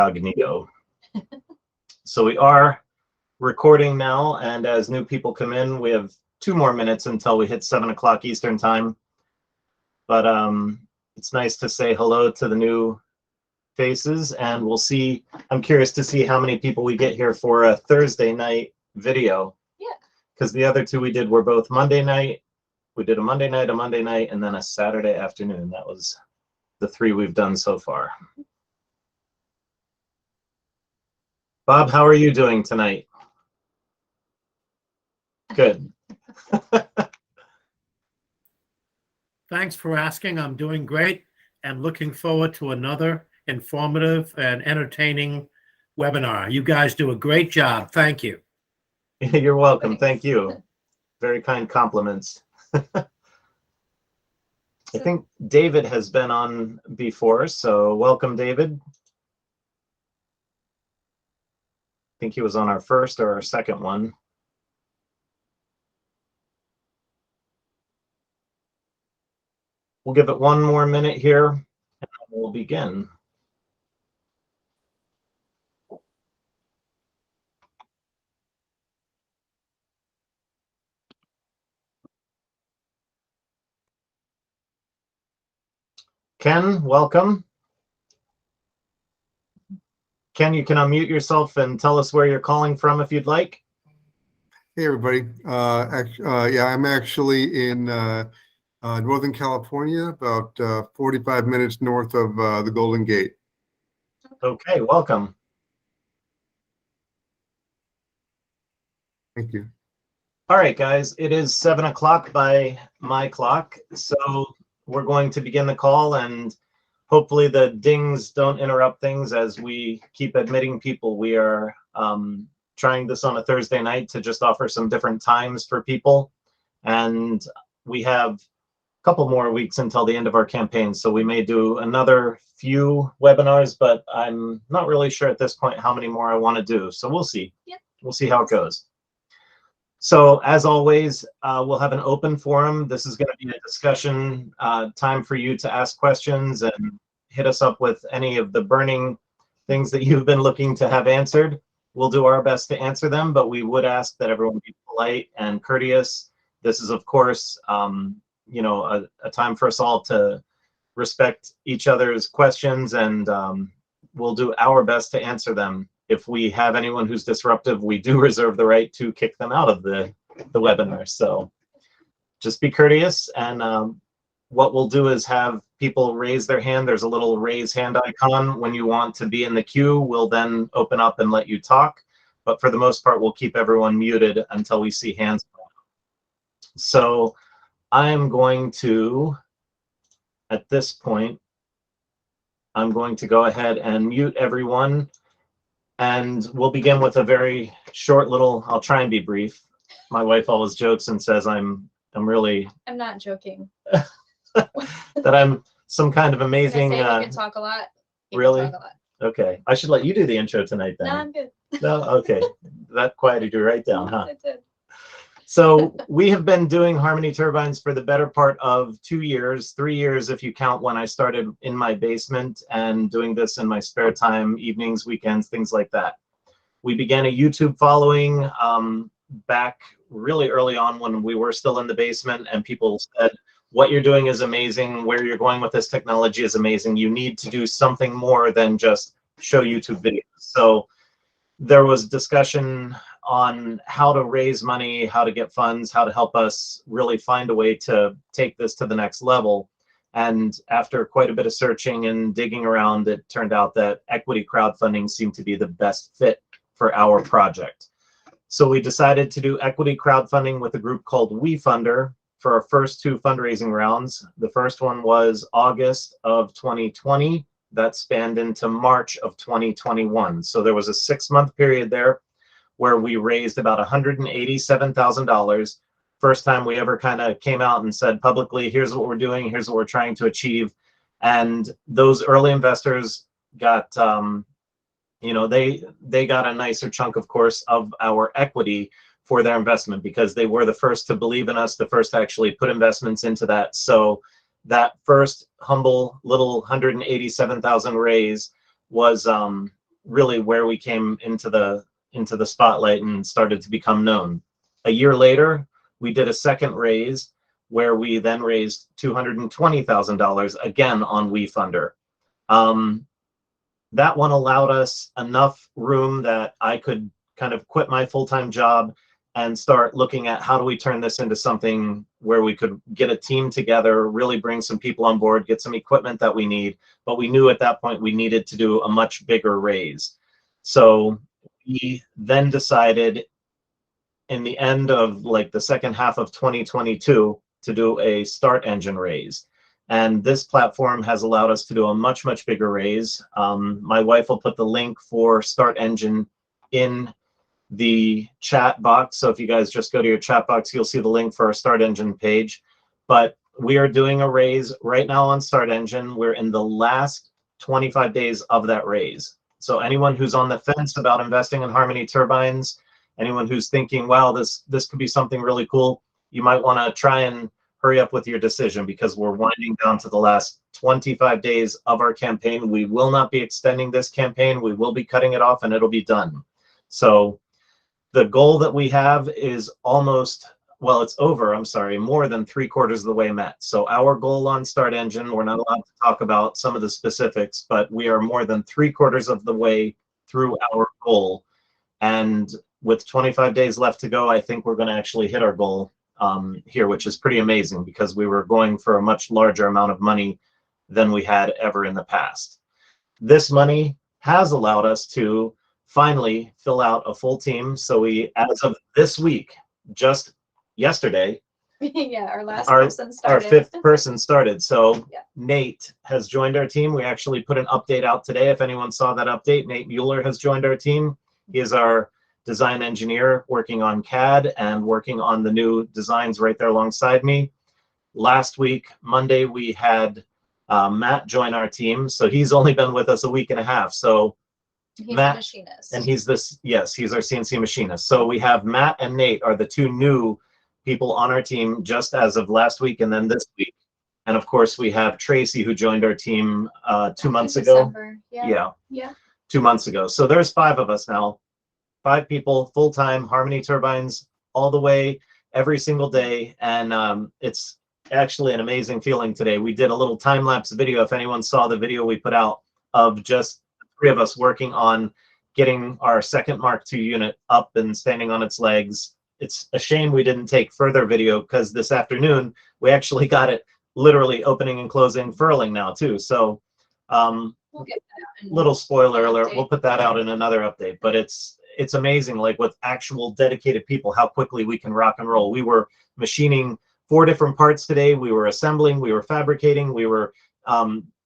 Incognito. So we are recording now, and as new people come in, we have 2 more minutes until we hit 7 o'clock Eastern time. But it's nice to say hello to the new faces, and we'll see. I'm curious to see how many people we get here for a Thursday night video. Yeah. Because the other 2 we did were both Monday night. We did a Monday night, and then a Saturday afternoon. That was the 3 we've done so far. Bob, how are you doing tonight? Good. Thanks for asking. I'm doing great and looking forward to another informative and entertaining webinar. You guys do a great job. Thank you. You're welcome. Thank you. Very kind compliments. I think David has been on before, so welcome, David. I think he was on our first or our second one. We'll give it 1 more minute here, and we'll begin. Ken, welcome. Ken, you can unmute yourself and tell us where you're calling from if you'd like. Hey, everybody. Yeah, I'm actually in Northern California, about 45 minutes north of the Golden Gate. Okay, welcome. Thank you. All right, guys, it is 7 o'clock by my clock, so we're going to begin the call, and hopefully the dings don't interrupt things as we keep admitting people. We are trying this on a Thursday night to just offer some different times for people, and we have a couple more weeks until the end of our campaign, so we may do another few webinars, but I'm not really sure at this point how many more I want to do, so we'll see. Yep. We'll see how it goes. So as always, we'll have an open forum. This is going to be a discussion time for you to ask questions and hit us up with any of the burning things that you've been looking to have answered. We'll do our best to answer them, but we would ask that everyone be polite and courteous. This is, of course, you know, a time for us all to respect each other's questions, and we'll do our best to answer them. If we have anyone who's disruptive, we do reserve the right to kick them out of the webinar. So just be courteous, and what we'll do is have people raise their hand. There's a little raise hand icon. When you want to be in the queue, we'll then open up and let you talk. But for the most part, we'll keep everyone muted until we see hands. So I'm going to, at this point, I'm going to go ahead and mute everyone. And we'll begin with a very short little, I'll try and be brief. My wife always jokes and says I'm not joking. that I'm some kind of amazing. You can talk a lot. Really? Talk a lot. Okay. I should let you do the intro tonight then. No, I'm good. No? Okay. That quieted you right down, huh? It did. So we have been doing Harmony Turbines for the better part of 2 years, 3 years if you count when I started in my basement and doing this in my spare time, evenings, weekends, things like that. We began a YouTube following back really early on when we were still in the basement, and people said, what you're doing is amazing, where you're going with this technology is amazing. You need to do something more than just show YouTube videos. So there was discussion on how to raise money, how to get funds, how to help us really find a way to take this to the next level. And after quite a bit of searching and digging around, it turned out that equity crowdfunding seemed to be the best fit for our project. So we decided to do equity crowdfunding with a group called WeFunder for our first 2 fundraising rounds. The first one was August of 2020. That spanned into March of 2021. So there was a 6-month period there where we raised about $187,000. First time we ever kind of came out and said publicly, here's what we're doing, here's what we're trying to achieve. And those early investors got, you know, they got a nicer chunk, of course, of our equity for their investment because they were the first to believe in us, the first to actually put investments into that. So that first humble little 187,000 raise was really where we came into the spotlight and started to become known. A year later, we did a second raise where we then raised $220,000 again on WeFunder. That one allowed us enough room that I could kind of quit my full-time job and start looking at how do we turn this into something where we could get a team together, really bring some people on board, get some equipment that we need. But we knew at that point we needed to do a much bigger raise. So we then decided in the end of like the second half of 2022 to do a start engine raise. And this platform has allowed us to do a much, much bigger raise. My wife will put the link for Start Engine in the chat box. So if you guys just go to your chat box, you'll see the link for our Start Engine page. But we are doing a raise right now on Start Engine. We're in the last 25 days of that raise. So anyone who's on the fence about investing in Harmony Turbines, anyone who's thinking, wow, this could be something really cool, you might want to try and hurry up with your decision, because we're winding down to the last 25 days of our campaign. We will not be extending this campaign. We will be cutting it off and it'll be done. So the goal that we have is almost, well, it's over, I'm sorry, more than 3/4 of the way met. So our goal on Start Engine, we're not allowed to talk about some of the specifics, but we are more than 3/4 of the way through our goal. And with 25 days left to go, I think we're going to actually hit our goal here, which is pretty amazing, because we were going for a much larger amount of money than we had ever in the past. This money has allowed us to finally fill out a full team. So we, as of this week, just yesterday, Yeah, our last person started. Our 5th person started. So Yeah. Nate has joined our team. We actually put an update out today. If anyone saw that update, Nate Mueller has joined our team. He is our design engineer working on CAD and working on the new designs right there alongside me. Last week, Monday, we had Matt join our team. So he's only been with us a week and a half. So He's Matt, a machinist. and he's our CNC machinist. So we have Matt and Nate are the 2 new people on our team just as of last week and then this week. And of course, we have Tracy, who joined our team 2 months ago. Yeah. 2 months ago. So there's 5 of us now. 5 people, full-time, Harmony Turbines, all the way, every single day. And it's actually an amazing feeling today. We did a little time-lapse video, if anyone saw the video we put out, of just the 3 of us working on getting our second Mark II unit up and standing on its legs. It's a shame we didn't take further video, because this afternoon, we actually got it literally opening and closing, furling now too. So We'll get that in little spoiler alert, update. we'll put that out in another update. But it's amazing, like with actual dedicated people, how quickly we can rock and roll. We were machining 4 different parts today. We were assembling, we were fabricating, we were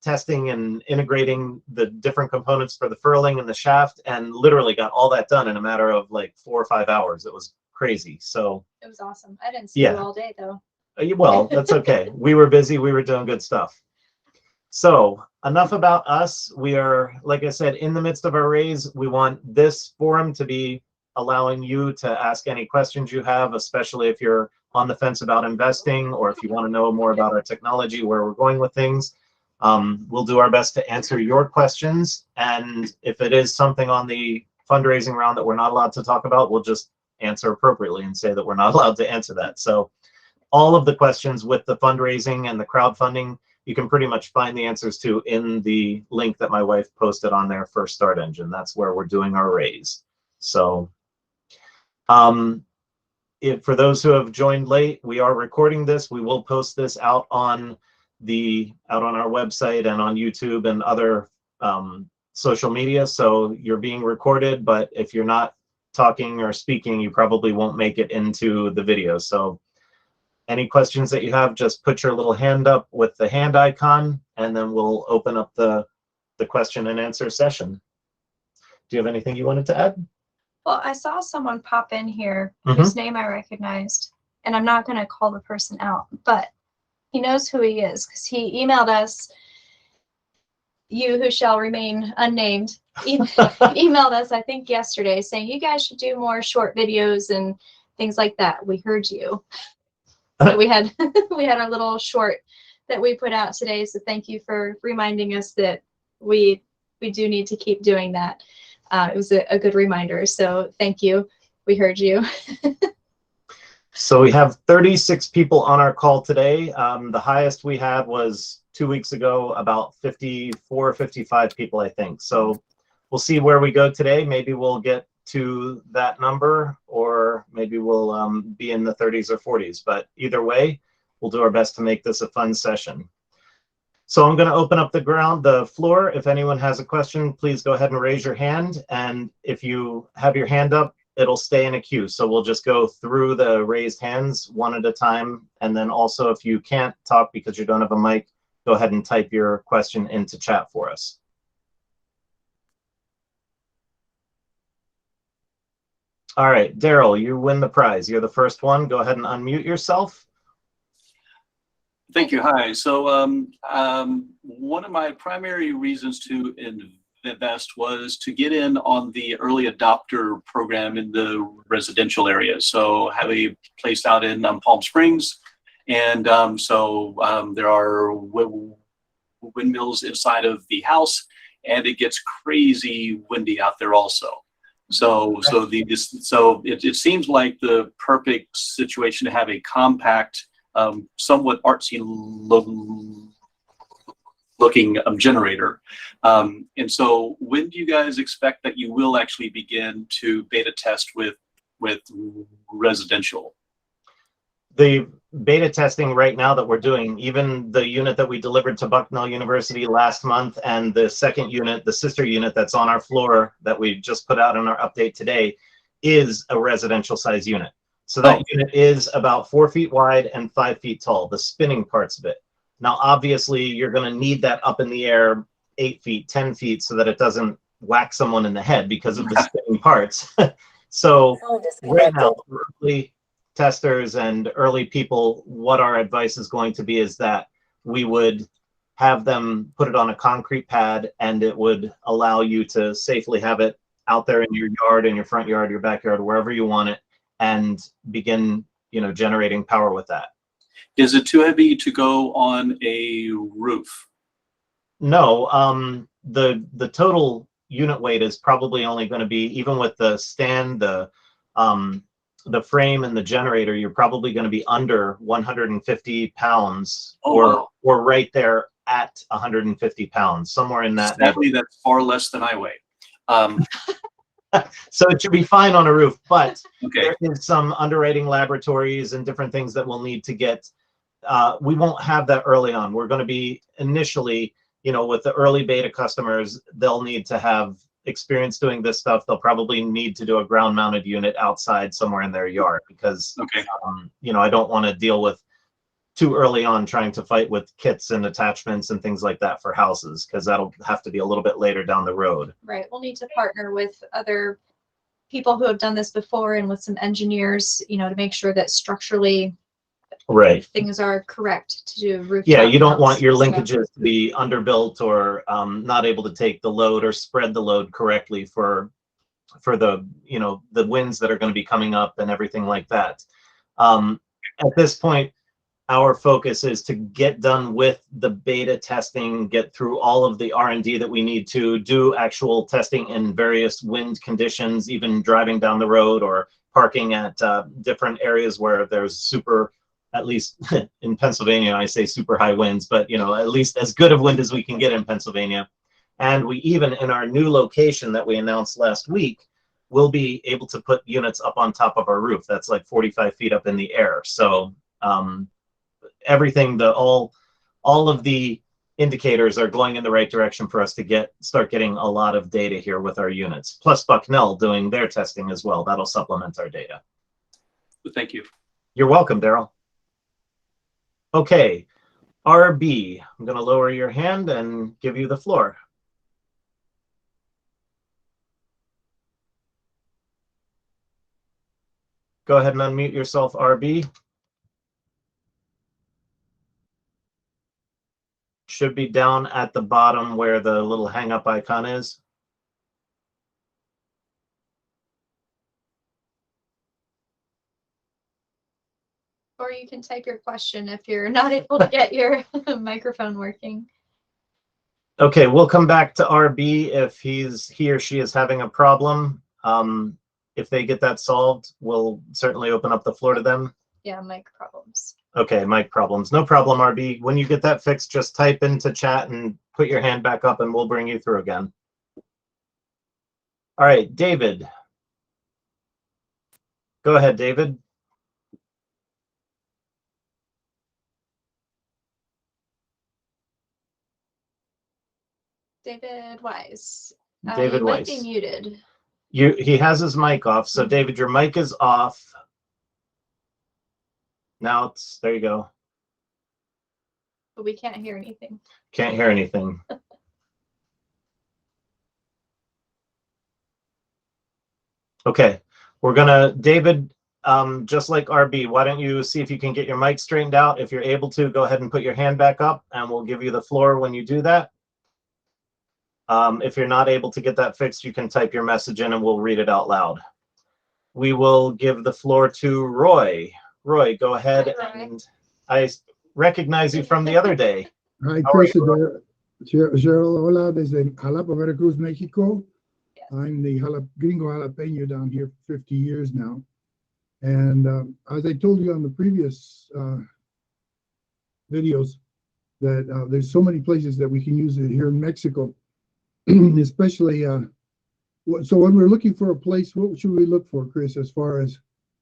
testing and integrating the different components for the furling and the shaft, and literally got all that done in a matter of like 4 or 5 hours. It was crazy. So It was awesome. I didn't see Yeah. you all day though. well, that's okay. We were busy. We were doing good stuff. So enough about us. We are, like I said, in the midst of our raise. We want this forum to be allowing you to ask any questions you have, especially if you're on the fence about investing, or if you want to know more about our technology, where we're going with things. We'll do our best to answer your questions. And if it is something on the fundraising round that we're not allowed to talk about, we'll just answer appropriately and say that we're not allowed to answer that. So all of the questions with the fundraising and the crowdfunding, you can pretty much find the answers to in the link that my wife posted on there for Start Engine. That's where we're doing our raise. So for those who have joined late, we are recording this. We will post this out on our website and on YouTube and other social media. So you're being recorded, but if you're not talking or speaking, you probably won't make it into the video. So any questions that you have, just put your little hand up with the hand icon, and then we'll open up the question and answer session. Do you have anything you wanted to add? Well, I saw someone pop in here Mhm. whose name I recognized, and I'm not going to call the person out, but he knows who he is because he emailed us. You who shall remain unnamed emailed us, I think yesterday, saying you guys should do more short videos and things like that. We heard you. So we had our little short that we put out today. So thank you for reminding us that we do need to keep doing that. it was a good reminder. So thank you. We heard you. So we have 36 people on our call today. The highest we had was 2 weeks ago, about 54, 55 people, I think. So we'll see where we go today. Maybe we'll get to that number, or maybe we'll be in the 30s or 40s. But either way, we'll do our best to make this a fun session. So I'm going to open up the floor. If anyone has a question, please go ahead and raise your hand. And if you have your hand up, it'll stay in a queue. So we'll just go through the raised hands one at a time. And then also, if you can't talk because you don't have a mic, go ahead and type your question into chat for us. All right, Daryl, you win the prize. You're the first one. Go ahead and unmute yourself. Thank you. Hi. So one of my primary reasons to invest was to get in on the early adopter program in the residential area. So I have a place out in Palm Springs, and there are windmills inside of the house, and it gets crazy windy out there also. So it seems like the perfect situation to have a compact, somewhat artsy looking generator. And so when do you guys expect that you will actually begin to beta test with residential? The beta testing right now that we're doing, even the unit that we delivered to Bucknell University last month, and the second unit, the sister unit that's on our floor that we just put out in our update today, is a residential size unit. So that unit is about 4 feet wide and 5 feet tall, the spinning parts of it. Now, obviously, you're going to need that up in the air 8 feet, 10 feet, so that it doesn't whack someone in the head because of the spinning parts. So right now, early testers and early people, what our advice is going to be is that we would have them put it on a concrete pad, and it would allow you to safely have it out there in your yard, in your front yard, your backyard, wherever you want it, and begin, generating power with that. Is it too heavy to go on a roof? No, the total unit weight is probably only going to be, even with the stand, the frame and the generator, you're probably going to be under 150 pounds, or right there at 150 pounds, somewhere in that. Sadly, that's far less than I weigh. So it should be fine on a roof, but okay. There is some underwriting laboratories and different things that we'll need to get. We won't have that early on. We're going to be initially, with the early beta customers, they'll need to have experience doing this stuff. They'll probably need to do a ground mounted unit outside somewhere in their yard, because, I don't want to deal with too early on trying to fight with kits and attachments and things like that for houses, because that'll have to be a little bit later down the road. Right. We'll need to partner with other people who have done this before, and with some engineers, to make sure that structurally things are correct to do roof. Yeah, you don't want your linkages to be underbuilt or not able to take the load or spread the load correctly for the the winds that are going to be coming up and everything like that. At this point, our focus is to get done with the beta testing, get through all of the R&D that we need to do actual testing in various wind conditions, even driving down the road or parking at different areas where there's super, at least in Pennsylvania, I say super high winds, but at least as good of wind as we can get in Pennsylvania. And we even, in our new location that we announced last week, will be able to put units up on top of our roof. That's like 45 feet up in the air. So everything, all of the indicators are going in the right direction for us to start getting a lot of data here with our units. Plus Bucknell doing their testing as well. That'll supplement our data. Thank you. You're welcome, Daryl. Okay, RB, I'm going to lower your hand and give you the floor. Go ahead and unmute yourself, RB. Should be down at the bottom where the little hang up icon is. Or you can type your question if you're not able to get your microphone working. Okay, we'll come back to RB if he or she is having a problem. If they get that solved, we'll certainly open up the floor to them. Yeah, mic problems. Okay, mic problems. No problem, RB. When you get that fixed, just type into chat and put your hand back up and we'll bring you through again. All right, David. Go ahead, David. David Wise. David you might Weiss. be muted. He has his mic off. So David, your mic is off. Now it's, there you go. But we can't hear anything. Can't hear anything. Okay, we're gonna, David, just like RB, why don't you see if you can get your mic straightened out? If you're able to, go ahead and put your hand back up and we'll give you the floor when you do that. If you're not able to get that fixed, you can type your message in and we'll read it out loud. We will give the floor to Roy. Roy, go ahead. Hi, Roy. And I recognize you from the other day. Hi, How are Chris. Cheryl, hola, desde Jalapa, Veracruz, Mexico. Yes. I'm the gringo jalapeño down here for 50 years now. And as I told you on the previous videos, that there's so many places that we can use it here in Mexico, especially. So when we're looking for a place, what should we look for, Chris, as far as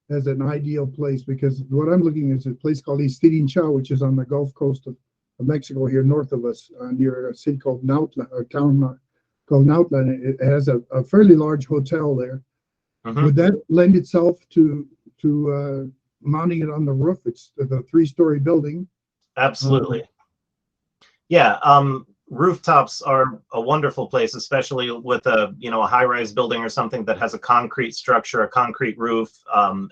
an ideal place? Because what I'm looking at is a place called Estirinchao, which is on the Gulf Coast of Mexico, here north of us, near a city called Nautla, or town called Nautla. And it has a fairly large hotel there. Mhm. Would that lend itself to mounting it on the roof? It's the 3-story building. Absolutely. Yeah, rooftops are a wonderful place, especially with a high-rise building or something that has a concrete structure, a concrete roof.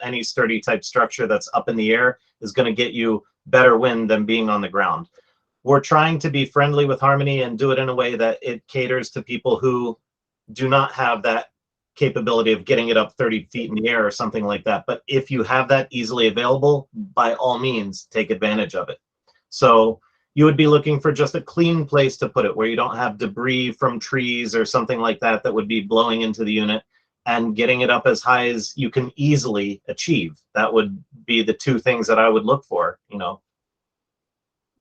Any sturdy type structure that's up in the air is going to get you better wind than being on the ground. We're trying to be friendly with Harmony and do it in a way that it caters to people who do not have that capability of getting it up 30 feet in the air or something like that. But if you have that easily available, by all means, take advantage of it. So you would be looking for just a clean place to put it where you don't have debris from trees or something like that that would be blowing into the unit, and getting it up as high as you can easily achieve. That would be the two things that I would look for,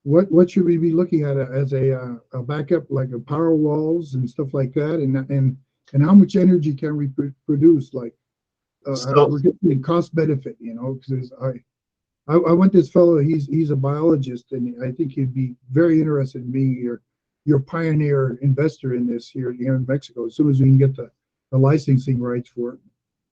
What should we be looking at as a backup, like a power walls and stuff like that, and how much energy can we produce? Like we're getting cost benefit, because I want this fellow. He's a biologist, and I think he'd be very interested in being your pioneer investor in this here in Mexico. As soon as we can get the licensing rights for it.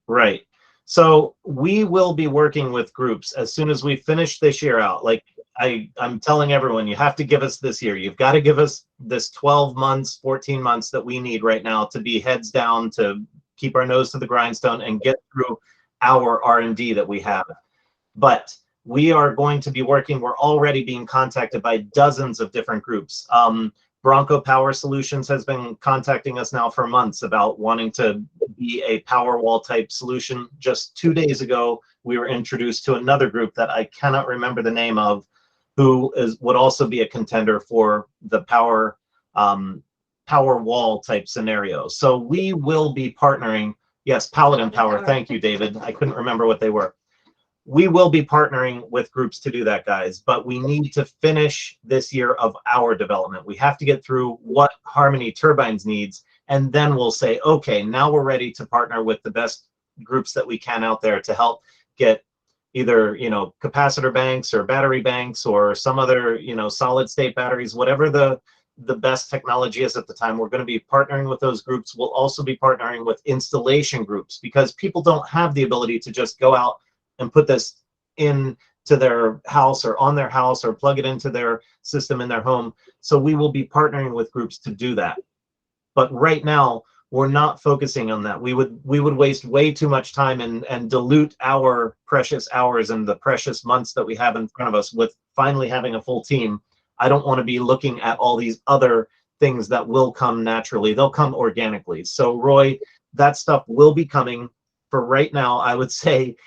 Right. So we will be working with groups as soon as we finish this year out. Like I'm telling everyone, you have to give us this year. You've got to give us this 12 months, 14 months that we need right now to be heads down, to keep our nose to the grindstone and get through our R&D that we have. But we are going to be working, we're already being contacted by dozens of different groups. Bronco Power Solutions has been contacting us now for months about wanting to be a power wall type solution. Just 2 days ago, we were introduced to another group that I cannot remember the name of, who would also be a contender for the power wall type scenario. So we will be partnering. Yes, Paladin Power. Thank you, David. I couldn't remember what they were. We will be partnering with groups to do that, guys, but we need to finish this year of our development. We have to get through what Harmony Turbines needs, and then we'll say, okay, now we're ready to partner with the best groups that we can out there to help get either, capacitor banks or battery banks or some other, solid state batteries, whatever the best technology is at the time. We're going to be partnering with those groups. We'll also be partnering with installation groups, because people don't have the ability to just go out and put this into their house or on their house or plug it into their system in their home. So we will be partnering with groups to do that. But right now, we're not focusing on that. We would waste way too much time and dilute our precious hours and the precious months that we have in front of us with finally having a full team. I don't want to be looking at all these other things that will come naturally. They'll come organically. So Roy, that stuff will be coming. For right now, I would say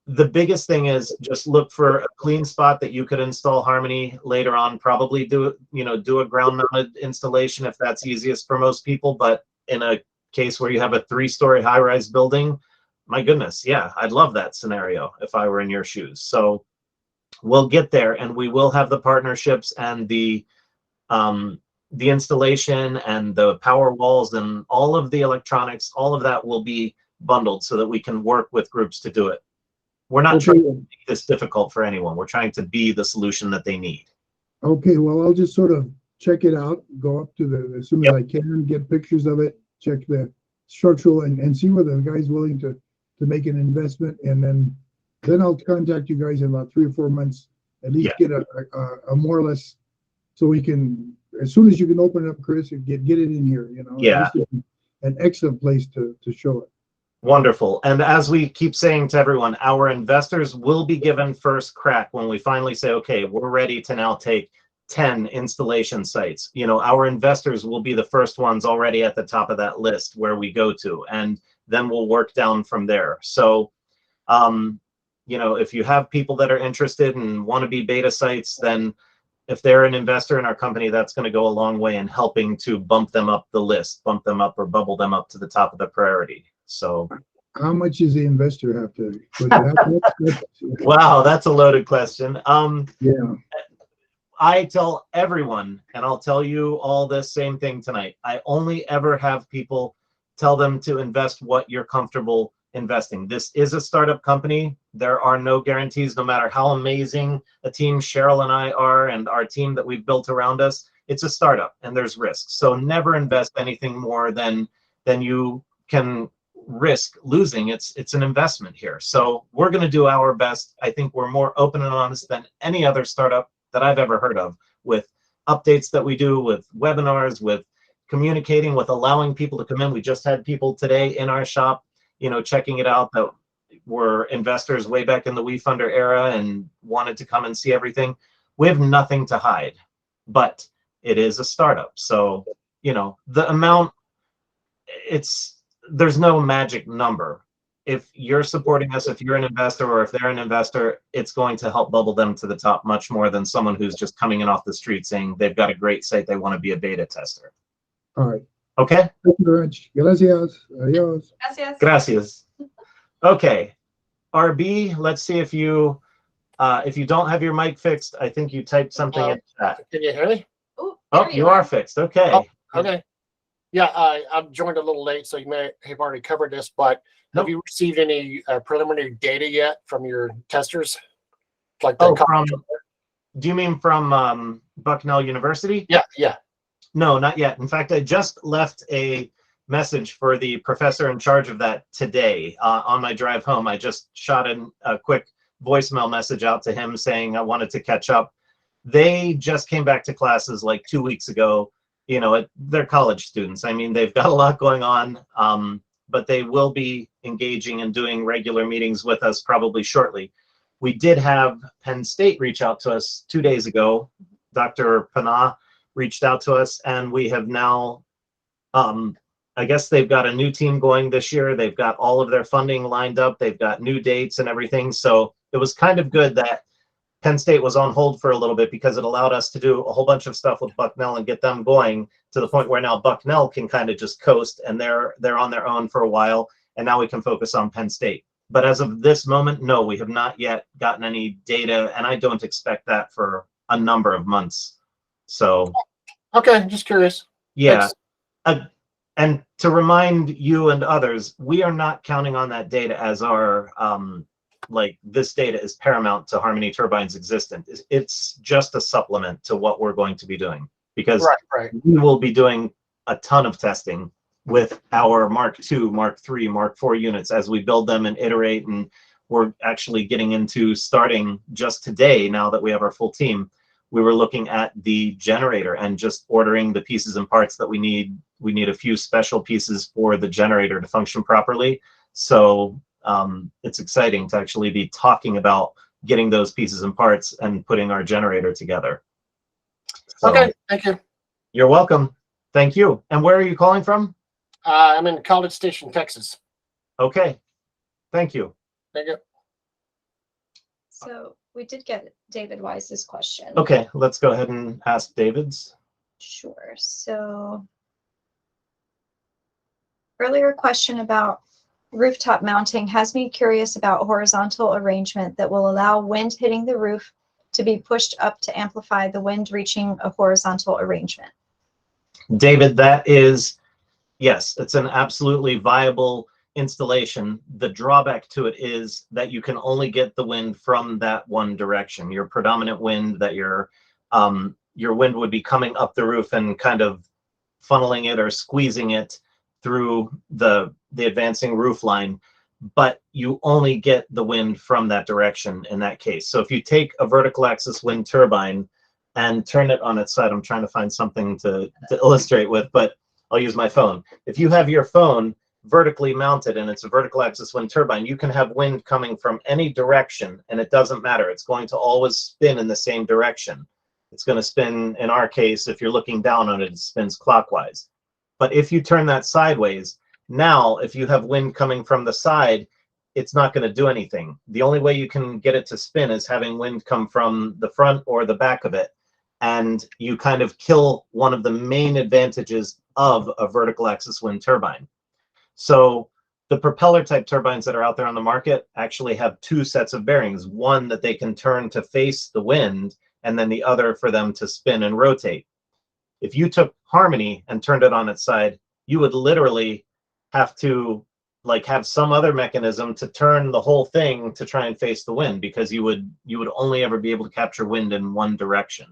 the biggest thing is just look for a clean spot that you could install Harmony later on. Probably do a ground mounted installation if that's easiest for most people. But in a case where you have a 3-story high-rise building, my goodness, yeah, I'd love that scenario if I were in your shoes. So we'll get there, and we will have the partnerships and the installation and the power walls and all of the electronics. All of that will be bundled so that we can work with groups to do it. We're not trying to make this difficult for anyone. We're trying to be the solution that they need. Okay, well, I'll just sort of check it out, go up to as soon as I can, get pictures of it, check the structural and see whether the guy's willing to make an investment. And then I'll contact you guys in about 3 or 4 months, at least get a more or less, so we can, as soon as you can open it up, Chris, and get it in here, Yeah. An excellent place to show it. Wonderful. And as we keep saying to everyone, our investors will be given first crack when we finally say, okay, we're ready to now take 10 installation sites. Our investors will be the first ones already at the top of that list where we go to, and then we'll work down from there. So, if you have people that are interested and want to be beta sites, then if they're an investor in our company, that's going to go a long way in helping to bump them up the list, bump them up or bubble them up to the top of the priority. So how much does the investor have to? Wow, that's a loaded question. Yeah. I tell everyone, and I'll tell you all this same thing tonight, I only ever have people tell them to invest what you're comfortable investing. This is a startup company. There are no guarantees, no matter how amazing a team Cheryl and I are and our team that we've built around us. It's a startup and there's risks. So never invest anything more than you can risk losing. It's an investment here. So we're going to do our best. I think we're more open and honest than any other startup that I've ever heard of, with updates that we do, with webinars, with communicating, with allowing people to come in. We just had people today in our shop, checking it out, that were investors way back in the WeFunder era and wanted to come and see everything. We have nothing to hide, but it is a startup. So, the amount, there's no magic number. If you're supporting us, if you're an investor or if they're an investor, it's going to help bubble them to the top much more than someone who's just coming in off the street saying they've got a great site, they want to be a beta tester. All right. Okay. Thank you very much. Gracias. Adios. Gracias. Gracias. Okay. RB, let's see if you don't have your mic fixed. I think you typed something in chat. Can you hear me? Ooh, Oh, there you are fixed. Okay. Oh, okay. Yeah, I've joined a little late, so you may have already covered this, but Nope. have you received any preliminary data yet from your testers? Like Oh, do you mean from Bucknell University? Yeah. No, not yet. In fact, I just left a message for the professor in charge of that today on my drive home. I just shot a quick voicemail message out to him saying I wanted to catch up. They just came back to classes like 2 weeks ago. They're college students. I mean, they've got a lot going on, but they will be engaging and doing regular meetings with us probably shortly. We did have Penn State reach out to us 2 days ago. Dr. Panah reached out to us, and we have now, I guess they've got a new team going this year. They've got all of their funding lined up. They've got new dates and everything. So it was kind of good that Penn State was on hold for a little bit, because it allowed us to do a whole bunch of stuff with Bucknell and get them going to the point where now Bucknell can kind of just coast, and they're on their own for a while, and now we can focus on Penn State. But as of this moment, no, we have not yet gotten any data, and I don't expect that for a number of months. So Okay, just curious. yeah. And to remind you and others, we are not counting on that data as our this data is paramount to Harmony Turbine's existence. It's just a supplement to what we're going to be doing, because Right. we will be doing a ton of testing with our Mark II, Mark III, Mark IV units as we build them and iterate. And we're actually getting into starting just today, now that we have our full team. We were looking at the generator and just ordering the pieces and parts that we need. We need a few special pieces for the generator to function properly. So it's exciting to actually be talking about getting those pieces and parts and putting our generator together. So, Okay, thank you. you're welcome. Thank you. And where are you calling from? I'm in College Station, Texas. Okay. Thank you. Thank you. So we did get David Wise's question. Okay, let's go ahead and ask David's. Sure. So earlier question about rooftop mounting has me curious about horizontal arrangement that will allow wind hitting the roof to be pushed up to amplify the wind reaching a horizontal arrangement. David, that is, yes, it's an absolutely viable installation. The drawback to it is that you can only get the wind from that one direction. Your predominant wind that your wind would be coming up the roof and kind of funneling it or squeezing it through the advancing roof line, but you only get the wind from that direction in that case. So if you take a vertical axis wind turbine and turn it on its side, I'm trying to find something to illustrate with, but I'll use my phone. If you have your phone vertically mounted and it's a vertical axis wind turbine, you can have wind coming from any direction and it doesn't matter. It's going to always spin in the same direction. It's going to spin, in our case, if you're looking down on it, it spins clockwise. But if you turn that sideways, now if you have wind coming from the side, it's not going to do anything. The only way you can get it to spin is having wind come from the front or the back of it. And you kind of kill one of the main advantages of a vertical axis wind turbine. So the propeller type turbines that are out there on the market actually have two sets of bearings, one that they can turn to face the wind and then the other for them to spin and rotate. If you took Harmony and turned it on its side, you would literally have to have some other mechanism to turn the whole thing to try and face the wind, because you would only ever be able to capture wind in one direction.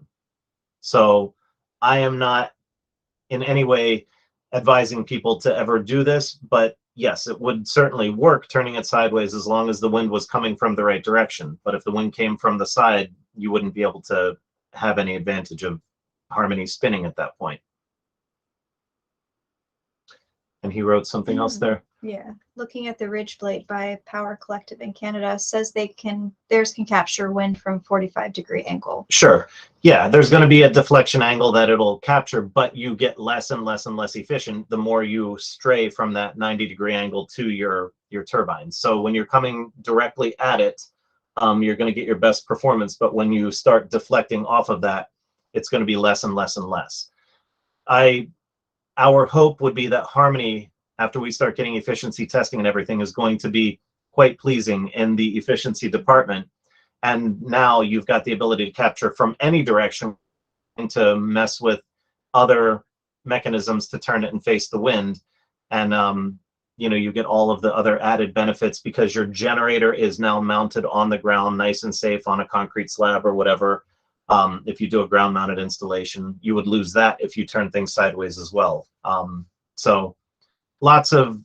So I am not in any way advising people to ever do this, but yes, it would certainly work turning it sideways as long as the wind was coming from the right direction. But if the wind came from the side, you wouldn't be able to have any advantage of Harmony spinning at that point. And he wrote something else there. Yeah, looking at the ridge blade by Power Collective in Canada says theirs can capture wind from 45-degree angle. Sure. Yeah, there's going to be a deflection angle that it'll capture, but you get less and less and less efficient the more you stray from that 90-degree angle to your turbine. So when you're coming directly at it, you're going to get your best performance, but when you start deflecting off of that, it's going to be less and less and less. Our hope would be that Harmony, after we start getting efficiency testing and everything, is going to be quite pleasing in the efficiency department. And now you've got the ability to capture from any direction and to mess with other mechanisms to turn it and face the wind. And you get all of the other added benefits because your generator is now mounted on the ground, nice and safe on a concrete slab or whatever. If you do a ground mounted installation, you would lose that if you turn things sideways as well. So lots of,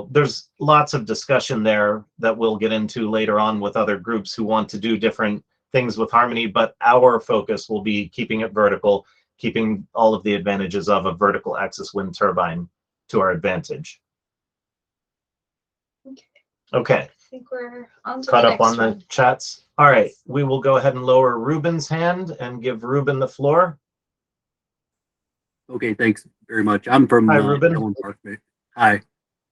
there's lots of discussion there that we'll get into later on with other groups who want to do different things with Harmony, but our focus will be keeping it vertical, keeping all of the advantages of a vertical axis wind turbine to our advantage. Okay. I think we're on to Caught the up on next the one. chats. All right, we will go ahead and lower Ruben's hand and give Ruben the floor. Okay, thanks very much. I'm from Hi, Ruben. Allen Park. Hi,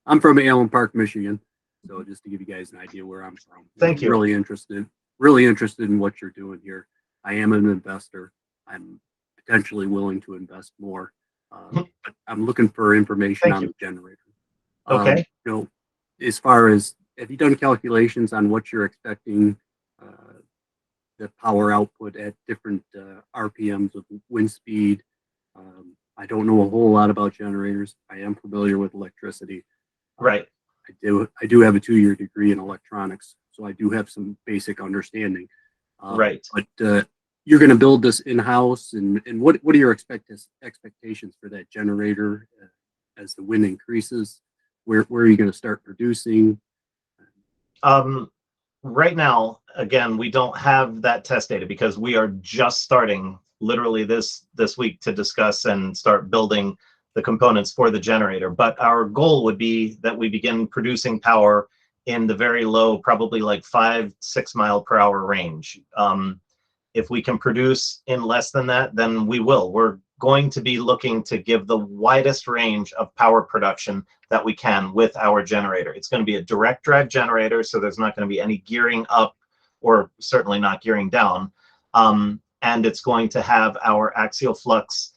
I'm from Allen Park, Michigan. So just to give you guys an idea where I'm from. Thank you. Really interested in what you're doing here. I am an investor. I'm potentially willing to invest more. But I'm looking for information on the generator. Okay. As far as, have you done calculations on what you're expecting the power output at different RPMs of wind speed? I don't know a whole lot about generators. I am familiar with electricity. Right. I do have a 2-year degree in electronics, so I do have some basic understanding. Right. But you're going to build this in-house, and what are your expectations for that generator as the wind increases? Where are you going to start producing? Right now, again, we don't have that test data because we are just starting literally this week to discuss and start building the components for the generator. But our goal would be that we begin producing power in the very low, probably like 5-6 mile per hour range. If we can produce in less than that, then we will. We're going to be looking to give the widest range of power production that we can with our generator. It's going to be a direct drive generator, so there's not going to be any gearing up or certainly not gearing down. And it's going to have our axial flux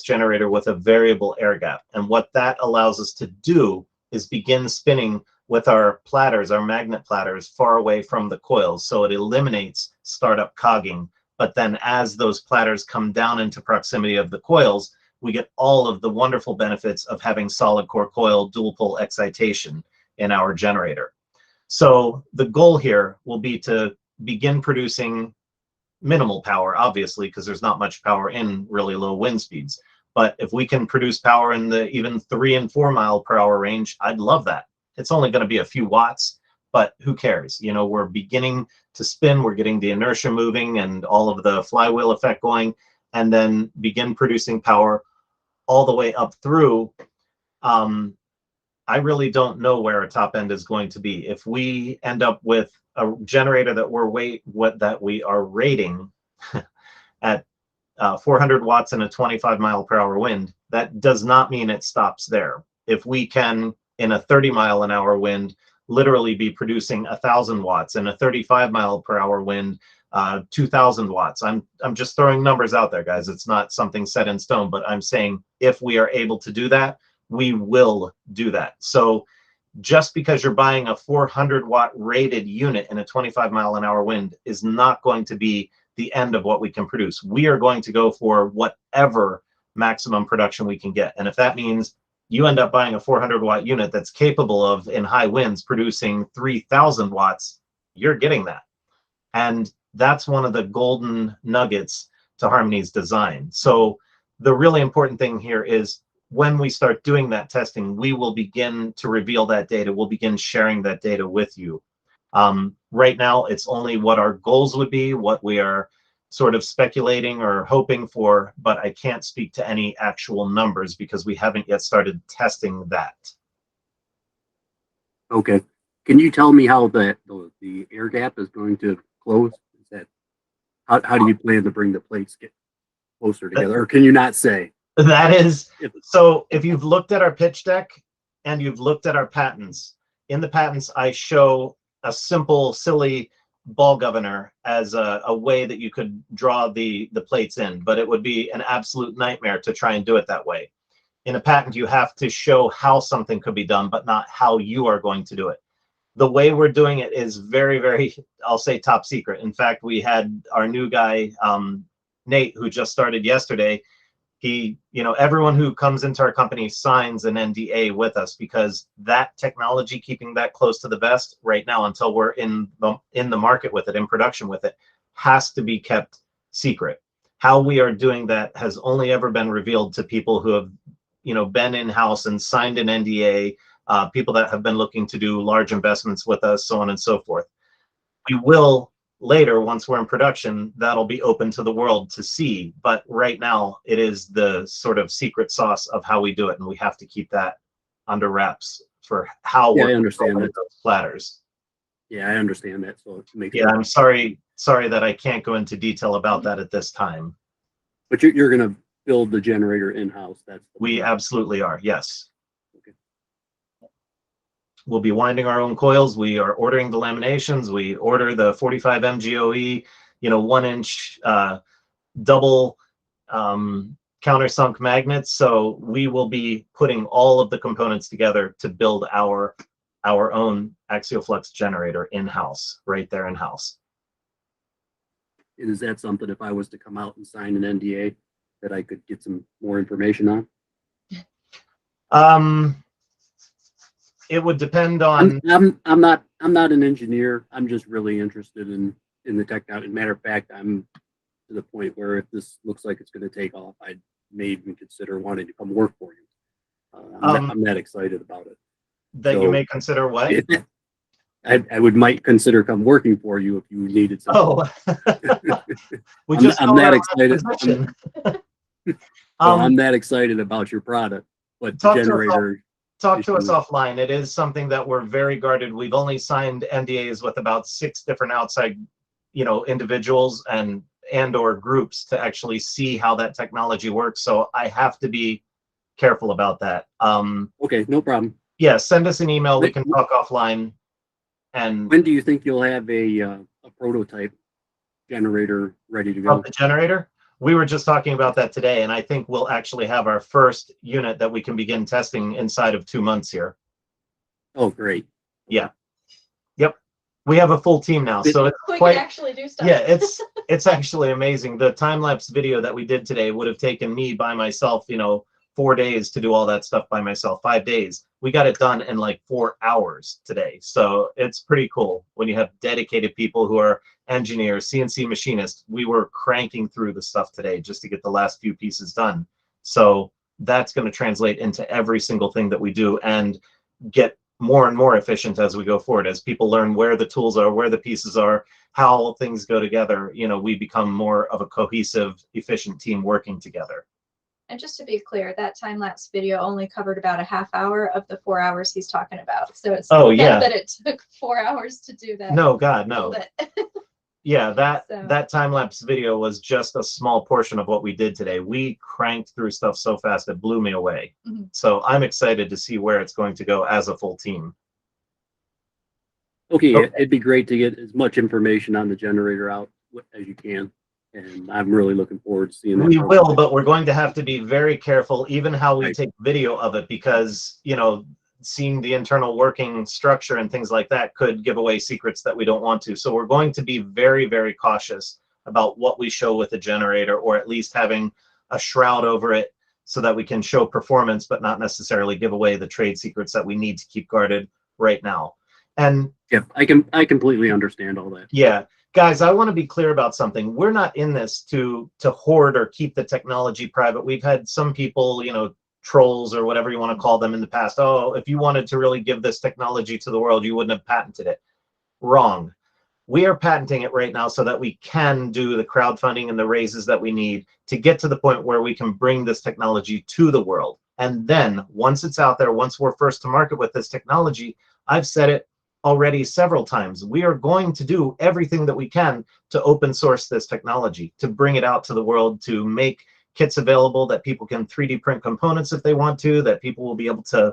generator with a variable air gap. And what that allows us to do is begin spinning with our platters, our magnet platters, far away from the coils. So it eliminates startup cogging. But then as those platters come down into proximity of the coils, we get all of the wonderful benefits of having solid core coil dual pole excitation in our generator. So the goal here will be to begin producing minimal power, obviously, because there's not much power in really low wind speeds. But if we can produce power in the even 3 and 4 mile per hour range, I'd love that. It's only going to be a few watts, but who cares? You know, we're beginning to spin, we're getting the inertia moving and all of the flywheel effect going, and then begin producing power all the way up through. I really don't know where our top end is going to be. If we end up with a generator that we are rating at 400 watts and a 25 mile per hour wind, that does not mean it stops there. If we can, in a 30 mile an hour wind, literally be producing 1,000 watts, and a 35 mile per hour wind, 2,000 watts. I'm just throwing numbers out there, guys. It's not something set in stone, but I'm saying if we are able to do that, we will do that. So just because you're buying a 400 watt rated unit in a 25 mile an hour wind is not going to be the end of what we can produce. We are going to go for whatever maximum production we can get. And if that means you end up buying a 400 watt unit that's capable of, in high winds, producing 3,000 watts, you're getting that. And that's one of the golden nuggets to Harmony's design. So the really important thing here is when we start doing that testing, we will begin to reveal that data. We'll begin sharing that data with you. Right now, it's only what our goals would be, what we are sort of speculating or hoping for, but I can't speak to any actual numbers because we haven't yet started testing that. Okay. Can you tell me how the air gap is going to close? Is that how do you plan to bring the plates get closer together, or can you not say? That is, so if you've looked at our pitch deck and you've looked at our patents, in the patents I show a simple, silly ball governor as a way that you could draw the plates in, but it would be an absolute nightmare to try and do it that way. In a patent, you have to show how something could be done, but not how you are going to do it. The way we're doing it is very, very, I'll say, top secret. In fact, we had our new guy, Nate, who just started yesterday. He, everyone who comes into our company signs an NDA with us because that technology, keeping that close to the vest right now until we're in the market with it, in production with it, has to be kept secret. How we are doing that has only ever been revealed to people who have, been in-house and signed an NDA, people that have been looking to do large investments with us, so on and so forth. We will later, once we're in production, that'll be open to the world to see. But right now, it is the sort of secret sauce of how we do it, and we have to keep that under wraps for how Yeah, we're I understand controlling that. those platters. Yeah, I understand that. So it makes Yeah, sense. I'm sorry that I can't go into detail about that at this time. But you're going to build the generator in-house. We absolutely are, yes. Okay. We'll be winding our own coils. We are ordering the laminations. We order the 45 MGOE, 1-inch double countersunk magnets. So we will be putting all of the components together to build our own axial flux generator in-house, right there in-house. And is that something, if I was to come out and sign an NDA, that I could get some more information on? It would depend on. I'm not an engineer. I'm just really interested in the technology. Matter of fact, I'm to the point where if this looks like it's going to take off, I may even consider wanting to come work for you. I'm that excited about it. That you may consider what? I might consider come working for you if you needed something. Oh, I'm that excited. I'm that excited about your product, but the generator. Talk to us offline. It is something that we're very guarded. We've only signed NDAs with about 6 different outside, individuals and or groups to actually see how that technology works. So I have to be careful about that. Okay, no problem. Yeah, send us an email. We can talk offline. And When do you think you'll have a prototype generator ready to go? of the generator, we were just talking about that today, and I think we'll actually have our first unit that we can begin testing inside of 2 months here. Oh, great. Yeah. Yep. We have a full team now, so it's We quite, can actually do stuff. yeah, it's actually amazing. The time-lapse video that we did today would have taken me by myself, 4 days to do all that stuff by myself, 5 days. We got it done in like 4 hours today. So it's pretty cool when you have dedicated people who are engineers, CNC machinists. We were cranking through the stuff today just to get the last few pieces done. So that's going to translate into every single thing that we do and get more and more efficient as we go forward. As people learn where the tools are, where the pieces are, how things go together, we become more of a cohesive, efficient team working together. And just to be clear, that time-lapse video only covered about a half hour of the 4 hours he's talking about. So it's Oh, not yeah. that it took 4 hours to do that. No, God, no. But Yeah, that So- that time-lapse video was just a small portion of what we did today. We cranked through stuff so fast it blew me away. Mhm. So I'm excited to see where it's going to go as a full team. Okay, Okay. it'd be great to get as much information on the generator out as you can. And I'm really looking forward to seeing that. We program. will, but we're going to have to be very careful, even how we Right. take video of it, because, seeing the internal working structure and things like that could give away secrets that we don't want to. So we're going to be very, very cautious about what we show with the generator, or at least having a shroud over it so that we can show performance, but not necessarily give away the trade secrets that we need to keep guarded right now. And Yep, I completely understand all that. yeah, guys, I want to be clear about something. We're not in this to hoard or keep the technology private. We've had some people, trolls or whatever you want to call them in the past. Oh, if you wanted to really give this technology to the world, you wouldn't have patented it. Wrong. We are patenting it right now so that we can do the crowdfunding and the raises that we need to get to the point where we can bring this technology to the world. And then once it's out there, once we're first to market with this technology, I've said it already several times, we are going to do everything that we can to open source this technology, to bring it out to the world, to make kits available that people can 3D print components if they want to, that people will be able to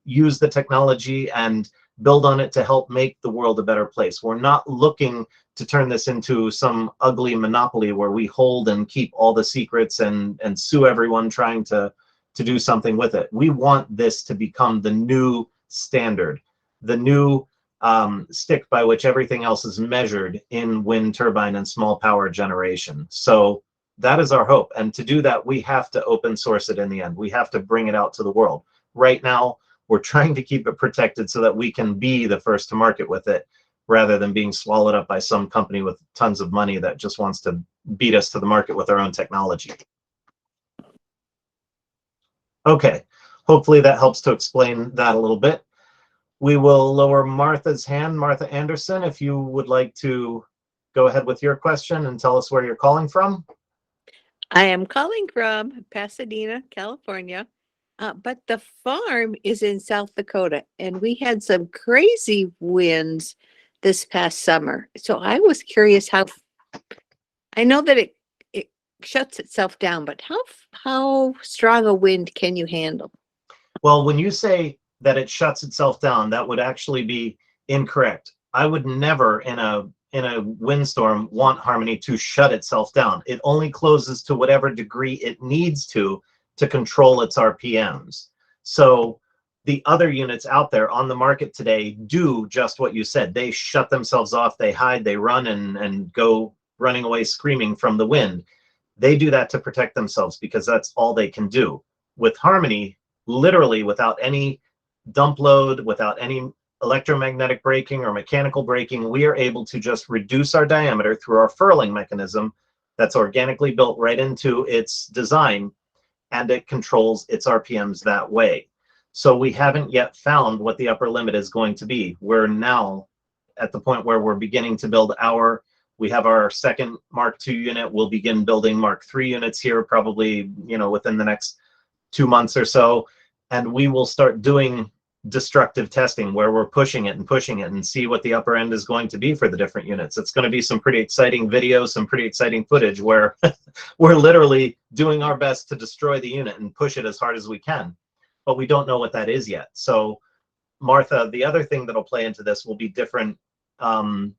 use the technology and build on it to help make the world a better place. We're not looking to turn this into some ugly monopoly where we hold and keep all the secrets and sue everyone trying to do something with it. We want this to become the new standard, the new stick by which everything else is measured in wind turbine and small power generation. So that is our hope. And to do that, we have to open source it in the end. We have to bring it out to the world. Right now, we're trying to keep it protected so that we can be the first to market with it, rather than being swallowed up by some company with tons of money that just wants to beat us to the market with our own technology. Okay, hopefully that helps to explain that a little bit. We will lower Martha's hand. Martha Anderson, if you would like to go ahead with your question and tell us where you're calling from. I am calling from Pasadena, California, but the farm is in South Dakota, and we had some crazy winds this past summer. So I was curious how, I know that it shuts itself down, but how strong a wind can you handle? Well, when you say that it shuts itself down, that would actually be incorrect. I would never in a windstorm want Harmony to shut itself down. It only closes to whatever degree it needs to control its RPMs. So the other units out there on the market today do just what you said. They shut themselves off, they hide, they run and go running away screaming from the wind. They do that to protect themselves because that's all they can do. With Harmony, literally without any dump load, without any electromagnetic braking or mechanical braking, we are able to just reduce our diameter through our furling mechanism that's organically built right into its design, and it controls its RPMs that way. So we haven't yet found what the upper limit is going to be. We're now at the point where we're beginning to build we have our second Mark II unit. We'll begin building Mark III units here probably, within the next 2 months or so. And we will start doing destructive testing where we're pushing it and see what the upper end is going to be for the different units. It's going to be some pretty exciting videos, some pretty exciting footage where we're literally doing our best to destroy the unit and push it as hard as we can, but we don't know what that is yet. So Martha, the other thing that'll play into this will be different, not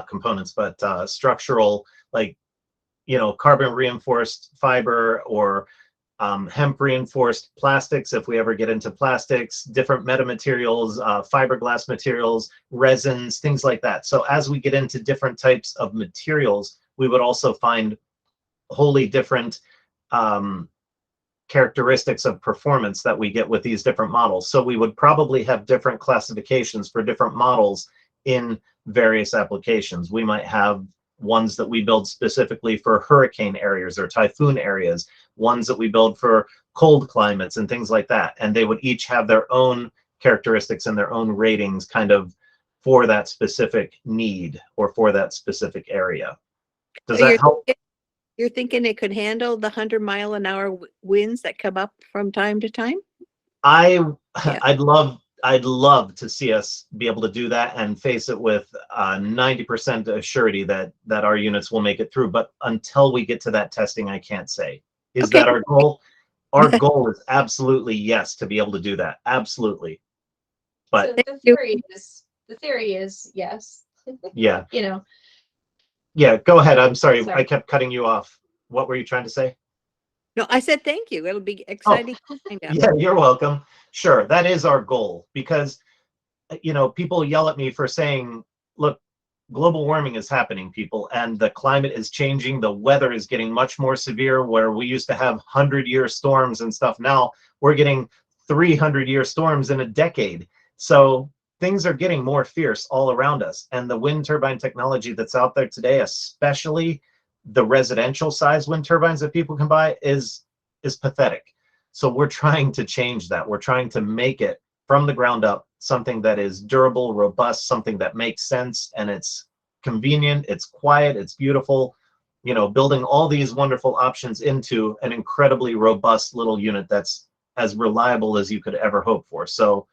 components, but structural, like, carbon reinforced fiber or hemp reinforced plastics, if we ever get into plastics, different metamaterials, fiberglass materials, resins, things like that. So as we get into different types of materials, we would also find wholly different characteristics of performance that we get with these different models. So we would probably have different classifications for different models in various applications. We might have ones that we build specifically for hurricane areas or typhoon areas, ones that we build for cold climates and things like that. And they would each have their own characteristics and their own ratings kind of for that specific need or for that specific area. Does that help? You're thinking it could handle the 100-mile-an-hour winds that come up from time to time? I'd love to see us be able to do that and face it with 90% surety that our units will make it through. But until we get to that testing, I can't say. Is Okay. that our goal? Our goal is absolutely yes to be able to do that. Absolutely. But So the theory is yes. yeah, You know, yeah. Go ahead. I'm sorry. Sorry. I kept cutting you off. What were you trying to say? No, I said thank you. It'll be exciting to find out. Yeah, you're welcome. Sure, that is our goal because, people yell at me for saying, look, global warming is happening, people, and the climate is changing. The weather is getting much more severe where we used to have 100-year storms and stuff. Now we're getting 300-year storms in a decade. So things are getting more fierce all around us. And the wind turbine technology that's out there today, especially the residential size wind turbines that people can buy, is pathetic. So we're trying to change that. We're trying to make it from the ground up something that is durable, robust, something that makes sense, and it's convenient, it's quiet, it's beautiful. Building all these wonderful options into an incredibly robust little unit that's as reliable as you could ever hope for. So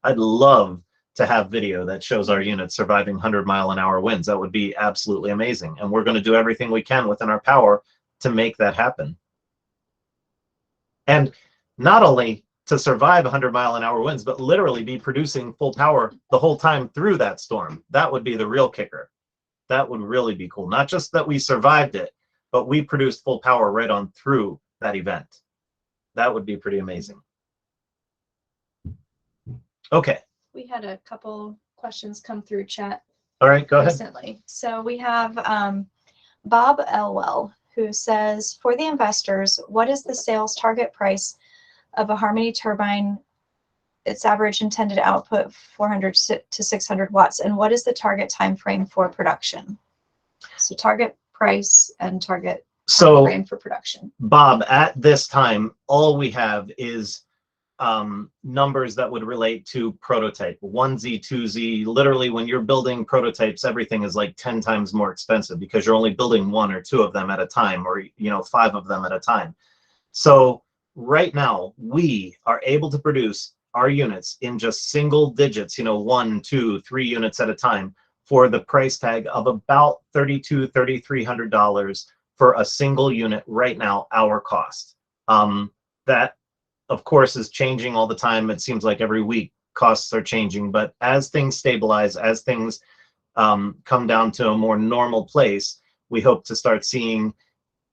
I'd love to have video that shows our units surviving 100-mile-an-hour winds. That would be absolutely amazing. And we're going to do everything we can within our power to make that happen. And not only to survive 100-mile-an-hour winds, but literally be producing full power the whole time through that storm. That would be the real kicker. That would really be cool. Not just that we survived it, but we produced full power right on through that event. That would be pretty amazing. Okay. we had a couple questions come through chat All right, go ahead. recently. So we have Bob Elwell, who says, for the investors, what is the sales target price of a Harmony turbine? Its average intended output 400 to 600 watts, and what is the target time frame for production? So target price and target time frame for production. Bob, at this time, all we have is numbers that would relate to prototype, 1Z, 2Z. Literally, when you're building prototypes, everything is like 10 times more expensive because you're only building 1 or 2 of them at a time, or 5 of them at a time. So right now, we are able to produce our units in just single digits, 1, 2, 3 units at a time, for the price tag of about $3,200, $3,300 for a single unit right now, our cost. That, of course, is changing all the time. It seems like every week costs are changing, but as things stabilize, as things come down to a more normal place, we hope to start seeing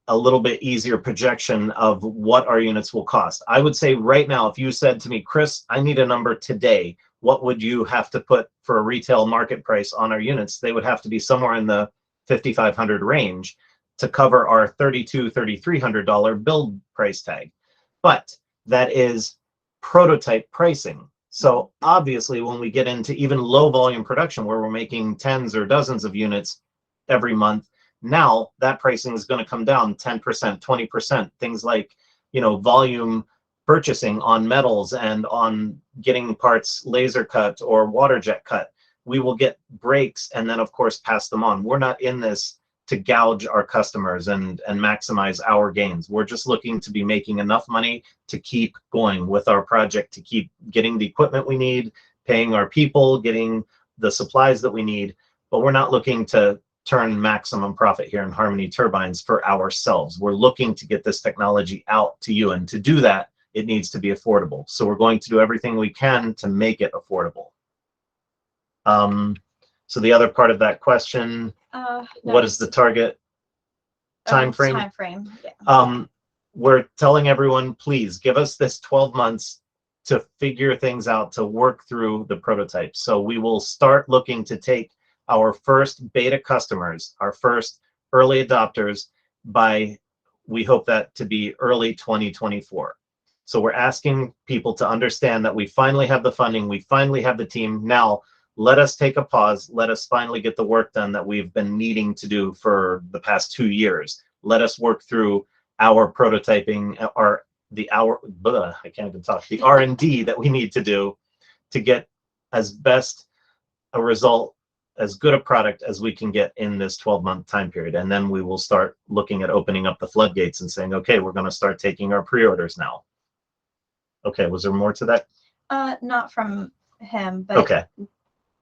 a little bit easier projection of what our units will cost. I would say right now, if you said to me, Chris, I need a number today, what would you have to put for a retail market price on our units? They would have to be somewhere in the $5,500 range to cover our $3,200, $3,300 build price tag. But that is prototype pricing. So obviously, when we get into even low volume production where we're making tens or dozens of units every month, now that pricing is going to come down 10%, 20%, things like, volume purchasing on metals and on getting parts laser cut or water jet cut. We will get breaks and then, of course, pass them on. We're not in this to gouge our customers and maximize our gains. We're just looking to be making enough money to keep going with our project, to keep getting the equipment we need, paying our people, getting the supplies that we need. But we're not looking to turn maximum profit here in Harmony Turbines for ourselves. We're looking to get this technology out to you. And to do that, it needs to be affordable. So we're going to do everything we can to make it affordable. So the other part of that question, what is the target time frame? Time frame, yeah. We're telling everyone, please give us this 12 months to figure things out, to work through the prototype. So we will start looking to take our first beta customers, our first early adopters by, we hope that to be early 2024. So we're asking people to understand that we finally have the funding, we finally have the team. Now, let us take a pause. Let us finally get the work done that we've been needing to do for the past 2 years. Let us work through our prototyping, the R&D that we need to do to get as best a result, as good a product as we can get in this 12-month time period. And then we will start looking at opening up the floodgates and saying, okay, we're going to start taking our pre-orders now. Okay, was there more to that? Not from him, but Okay.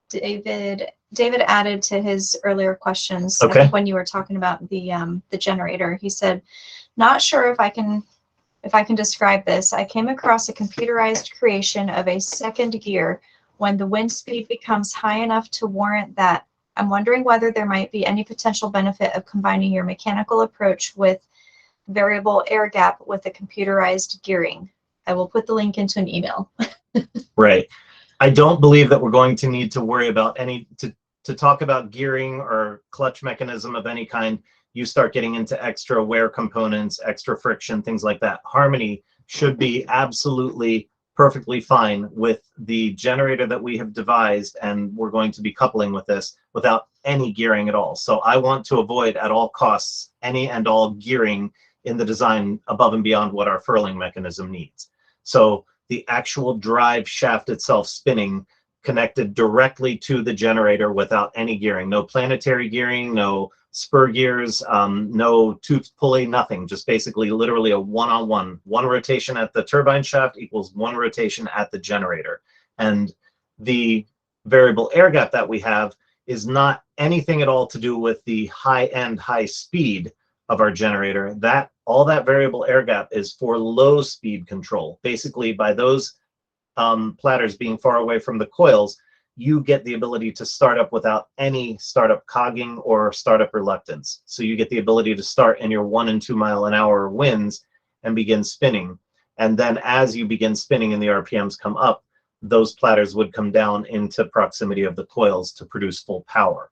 David added to his earlier questions. I Okay. think when you were talking about the generator, he said, not sure if I can describe this. I came across a computerized creation of a second gear when the wind speed becomes high enough to warrant that. I'm wondering whether there might be any potential benefit of combining your mechanical approach with variable air gap with a computerized gearing. I will put the link into an email. Right. I don't believe that we're going to need to worry about to talk about gearing or clutch mechanism of any kind. You start getting into extra wear components, extra friction, things like that. Harmony should be absolutely perfectly fine with the generator that we have devised, and we're going to be coupling with this without any gearing at all. So I want to avoid at all costs any and all gearing in the design above and beyond what our furling mechanism needs. So the actual drive shaft itself spinning connected directly to the generator without any gearing, no planetary gearing, no spur gears, no tooth pulley, nothing, just basically literally a one-on-one. One rotation at the turbine shaft equals one rotation at the generator. And the variable air gap that we have is not anything at all to do with the high-end, high speed of our generator. All that variable air gap is for low speed control. Basically, by those platters being far away from the coils, you get the ability to start up without any startup cogging or startup reluctance. So you get the ability to start in your 1 and 2 mile an hour winds and begin spinning. And then as you begin spinning and the RPMs come up, those platters would come down into proximity of the coils to produce full power.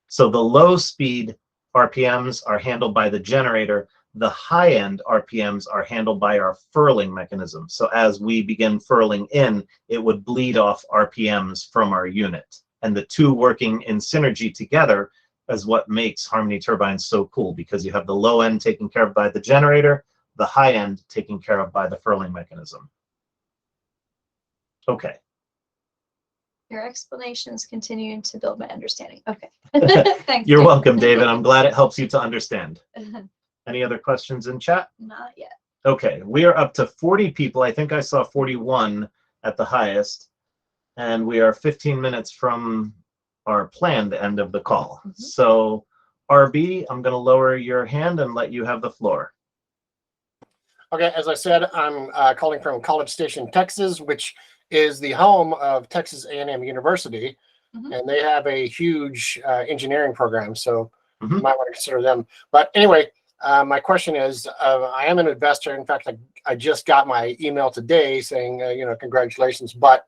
So the low speed RPMs are handled by the generator. The high-end RPMs are handled by our furling mechanism. So as we begin furling in, it would bleed off RPMs from our unit. And the two working in synergy together is what makes Harmony turbines so cool, because you have the low end taken care of by the generator, the high end taken care of by the furling mechanism. Okay. Your explanations continue to build my understanding. Okay. Thanks. You're David. welcome, David. I'm glad it helps you to understand. Any other questions in chat? Not yet. Okay, we are up to 40 people. I think I saw 41 at the highest, and we are 15 minutes from our planned end of the call. So, RB, I'm going to lower your hand and let you have the floor. Okay, as I said, I'm calling from College Station, Texas, which is the home of Texas A&M University, and they have a huge engineering program, so you might want to consider them. But anyway, my question is, I am an investor. In fact, I just got my email today saying, congratulations. But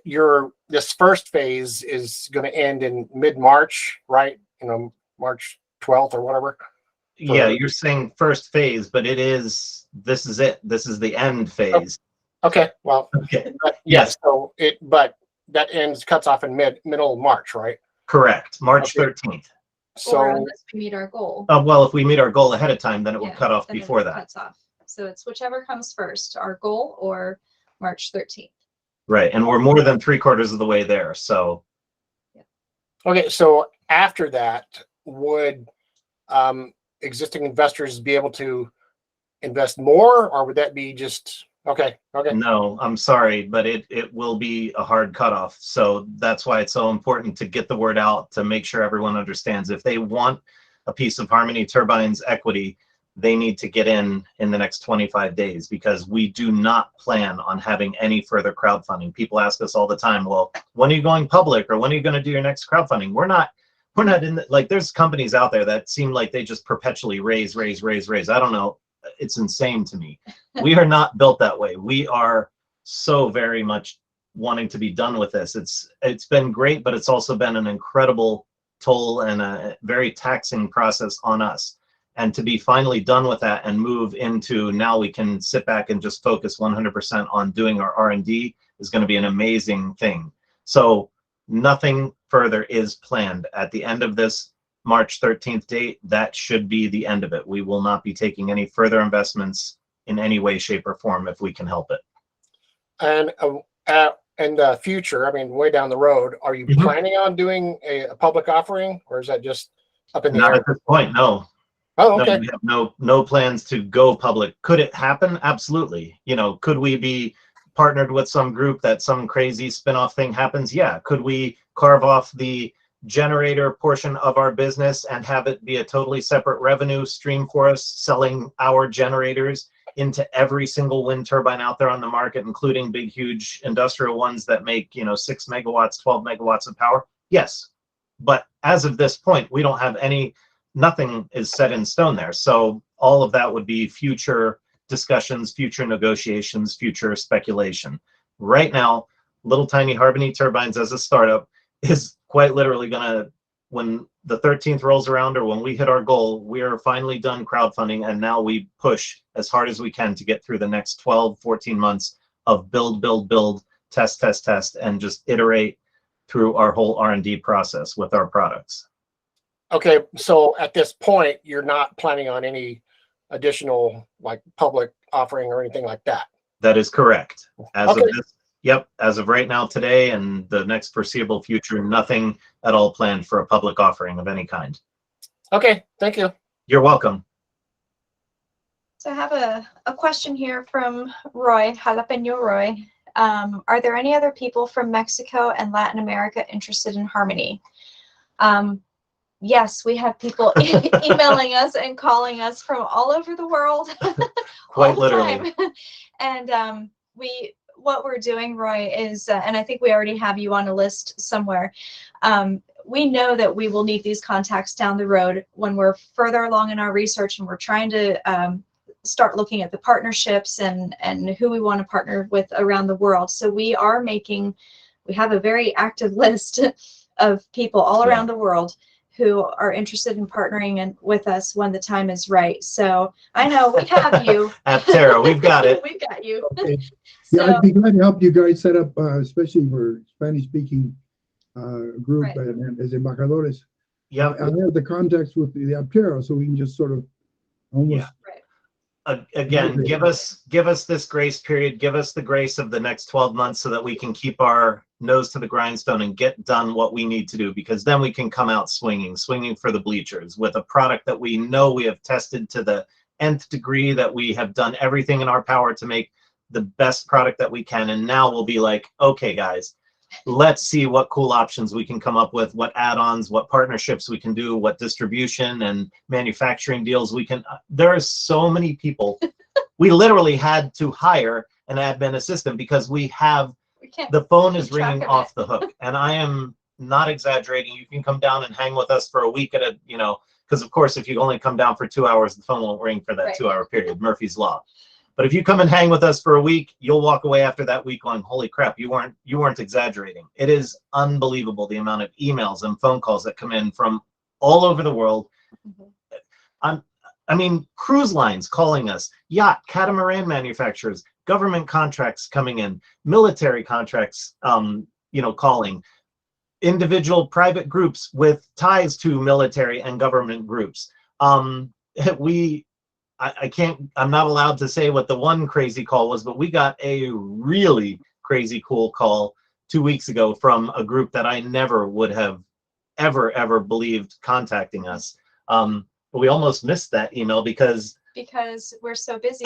this first phase is going to end in mid-March, right? March 12th or whatever. Yeah, you're saying first phase, but this is it. This is the end phase. Okay, well, okay. Yes. So but that cuts off in middle of March, right? Correct. March 13th. So unless we meet our goal. Well, if we meet our goal ahead of time, then it will cut off before that. Cuts off. So it's whichever comes first, our goal or March 13th. Right, and we're more than 3/4 of the way there. So. Yeah. Okay, so after that, would existing investors be able to invest more, or would that be just okay? No, I'm sorry, but it will be a hard cutoff. So that's why it's so important to get the word out, to make sure everyone understands. If they want a piece of Harmony Turbines equity, they need to get in the next 25 days, because we do not plan on having any further crowdfunding. People ask us all the time, well, when are you going public, or when are you going to do your next crowdfunding? We're not in the, like, there's companies out there that seem like they just perpetually raise. I don't know. It's insane to me. We are not built that way. We are so very much wanting to be done with this. It's been great, but it's also been an incredible toll and a very taxing process on us. And to be finally done with that and move into, now we can sit back and just focus 100% on doing our R&D is going to be an amazing thing. So nothing further is planned. At the end of this March 13th date, that should be the end of it. We will not be taking any further investments in any way, shape, or form if we can help it. And in the future, I mean, way down the road, are you planning on doing a public offering, or is that just up in the Not air? at this point, no. Oh, okay. No, we have no plans to go public. Could it happen? Absolutely. You know, could we be partnered with some group that some crazy spin-off thing happens? Yeah. Could we carve off the generator portion of our business and have it be a totally separate revenue stream for us, selling our generators into every single wind turbine out there on the market, including big, huge industrial ones that make, 6 megawatts, 12 megawatts of power? Yes. But as of this point, we don't have nothing is set in stone there. So all of that would be future discussions, future negotiations, future speculation. Right now, little tiny Harmony Turbines as a startup is quite literally gonna, when the 13th rolls around or when we hit our goal, we are finally done crowdfunding, and now we push as hard as we can to get through the next 12, 14 months of build, test, and just iterate through our whole R&D process with our products. Okay, so at this point, you're not planning on any additional like public offering or anything like that? That is correct. As Okay. of this, yep, as of right now, today, and the next foreseeable future, nothing at all planned for a public offering of any kind. Okay, thank you. You're welcome. So I have a question here from Roy, Jalapeno Roy. Are there any other people from Mexico and Latin America interested in Harmony? Yes, we have people emailing us and calling us from all over the world. Quite all the literally. time. And what we're doing, Roy, is, and I think we already have you on a list somewhere. We know that we will need these contacts down the road when we're further along in our research and we're trying to start looking at the partnerships and who we want to partner with around the world. So we have a very active list of people all around the world who are interested in partnering with us when the time is right. So I know we have you. Aptera, we've got it. We've got you. Okay. Yeah, I'd be glad to help you guys set up, especially for Spanish-speaking group Right. and as embajadores. Yep. I have the contacts with the Aptera, so we can just sort of almost. Again, give us this grace period, give us the grace of the next 12 months so that we can keep our nose to the grindstone and get done what we need to do, because then we can come out swinging for the bleachers with a product that we know we have tested to the nth degree, that we have done everything in our power to make the best product that we can. And now we'll be like, okay, guys, let's see what cool options we can come up with, what add-ons, what partnerships we can do, what distribution and manufacturing deals we can. There are so many people. We literally had to hire an admin assistant because the phone is ringing off the hook. And I am not exaggerating. You can come down and hang with us for a week at a, because of course, if you only come down for 2 hours, the phone won't ring for that 2-hour period, Murphy's Law. But if you come and hang with us for a week, you'll walk away after that week going, holy crap, you weren't exaggerating. It is unbelievable the amount of emails and phone calls that come in from all over the world. I mean, cruise lines calling us, yacht, catamaran manufacturers, government contracts coming in, military contracts, calling, individual private groups with ties to military and government groups. I'm not allowed to say what the one crazy call was, but we got a really crazy cool call 2 weeks ago from a group that I never would have ever believed contacting us. But we almost missed that email because we're so busy.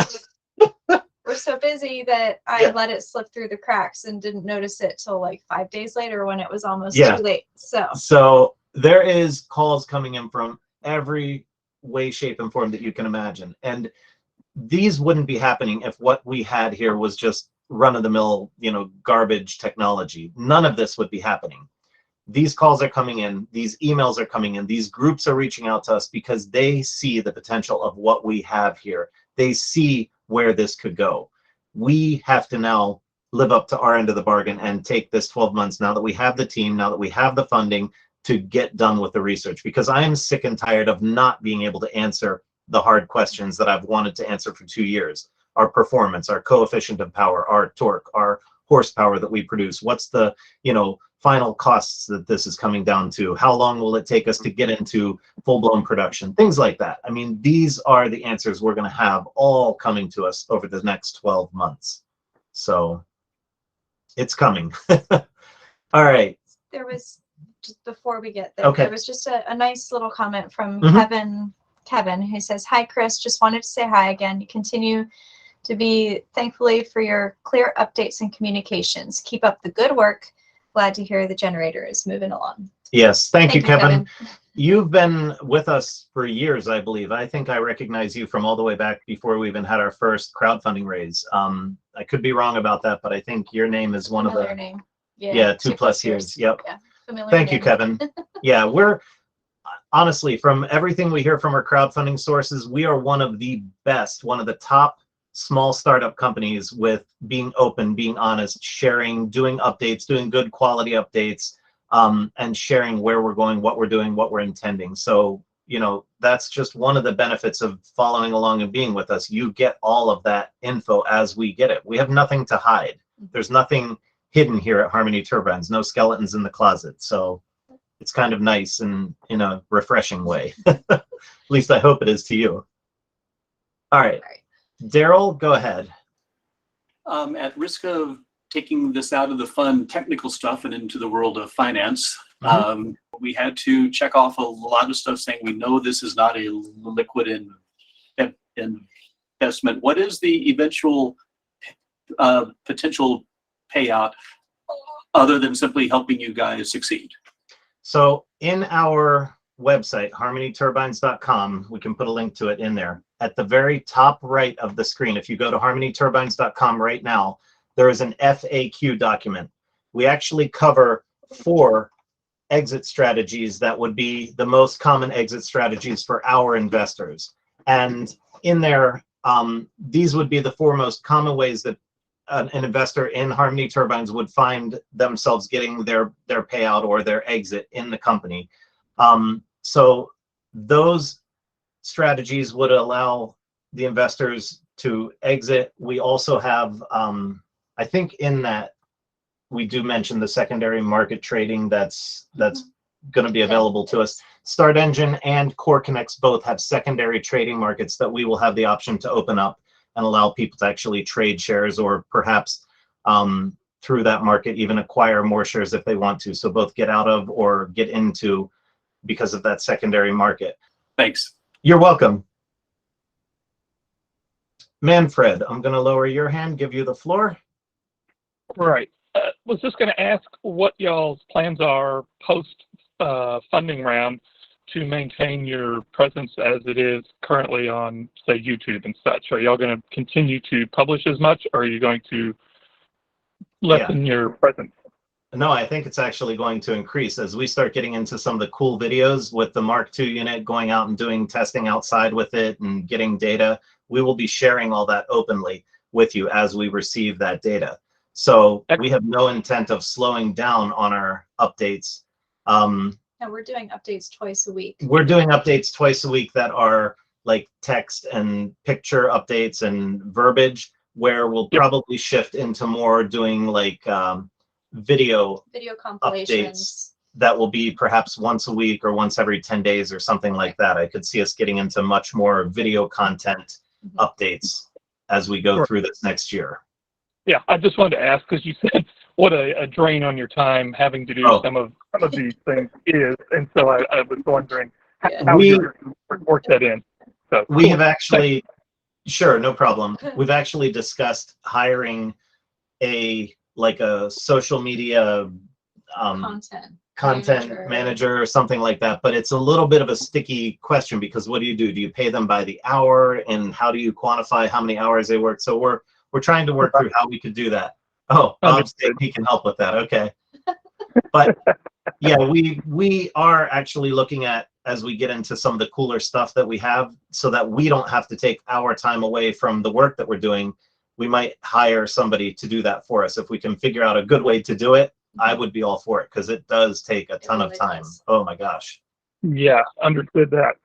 We're so busy that I let it slip through the cracks and didn't notice it till like 5 days later when it was almost too late. So there is calls coming in from every way, shape, and form that you can imagine. And these wouldn't be happening if what we had here was just run-of-the-mill, garbage technology. None of this would be happening. These calls are coming in, these emails are coming in, these groups are reaching out to us because they see the potential of what we have here. They see where this could go. We have to now live up to our end of the bargain and take this 12 months, now that we have the team, now that we have the funding, to get done with the research, because I am sick and tired of not being able to answer the hard questions that I've wanted to answer for 2 years. Our performance, our coefficient of power, our torque, our horsepower that we produce. What's the, final costs that this is coming down to? How long will it take us to get into full-blown production? Things like that. I mean, these are the answers we're going to have all coming to us over the next 12 months. So it's coming. All right. There was, just before we get there, Okay. there was just a nice little comment from Mhm. Kevin, who says, "Hi, Chris. Just wanted to say hi again. You continue to be thankfully for your clear updates and communications. Keep up the good work. Glad to hear the generator is moving along." Yes. Thank you, Kevin. You've been with us for years, I believe. I think I recognize you from all the way back before we even had our first crowdfunding raise. I could be wrong about that, but I think your name is one of Familiar the, name. yeah, 2+ years. Yep. Yeah. Familiar Thank you, name. Kevin. Yeah, we're honestly, from everything we hear from our crowdfunding sources, we are one of the best, one of the top small startup companies with being open, being honest, sharing, doing updates, doing good quality updates, and sharing where we're going, what we're doing, what we're intending. So, that's just one of the benefits of following along and being with us. You get all of that info as we get it. We have nothing to hide. There's nothing hidden here at Harmony Turbines, no skeletons in the closet. So it's kind of nice and in a refreshing way. At least I hope it is to you. All right. Daryl, go ahead. At risk of taking this out of the fun technical stuff and into the world of finance, we had to check off a lot of stuff saying we know this is not a liquid investment. What is the eventual potential payout other than simply helping you guys succeed? So in our website, harmonyturbines.com, we can put a link to it in there. At the very top right of the screen, if you go to harmonyturbines.com right now, there is an FAQ document. We actually cover 4 exit strategies that would be the most common exit strategies for our investors. And in there, these would be the 4 most common ways that an investor in Harmony Turbines would find themselves getting their payout or their exit in the company. So those strategies would allow the investors to exit. We also have, I think in that we do mention the secondary market trading that's going to be available to us. Start Engine and Core Connects both have secondary trading markets that we will have the option to open up and allow people to actually trade shares, or perhaps through that market even acquire more shares if they want to. So both get out of or get into because of that secondary market. Thanks. You're welcome. Manfred, I'm going to lower your hand, give you the floor. Right. Was just going to ask what y'all's plans are post funding round to maintain your presence as it is currently on, say, YouTube and such. Are y'all going to continue to publish as much, or are you going to lessen your presence? No, I think it's actually going to increase as we start getting into some of the cool videos with the Mark II unit, going out and doing testing outside with it and getting data. We will be sharing all that openly with you as we receive that data. So we have no intent of slowing down on our updates. No, we're doing updates twice a week. We're doing updates twice a week that are like text and picture updates and verbiage, where we'll probably shift into more doing like video compilations updates that will be perhaps once a week or once every 10 days or something like that. I could see us getting into much more video content updates as we go through this next year. Yeah, I just wanted to ask because you said what a drain on your time having to do some of these things is, and so I was wondering how you work that in. So we have actually, sure, no problem. We've actually discussed hiring a social media Content manager or something like that. But it's a little bit of a sticky question because what do? Do you pay them by the hour, and how do you quantify how many hours they work? So we're trying to work through how we could do that. Oh, Bob's saying he can help with that. Okay. But yeah, we are actually looking at, as we get into some of the cooler stuff that we have, so that we don't have to take our time away from the work that we're doing. We might hire somebody to do that for us. If we can figure out a good way to do it, I would be all for it, because it does take a ton of time. Oh my gosh. Yeah, understood that.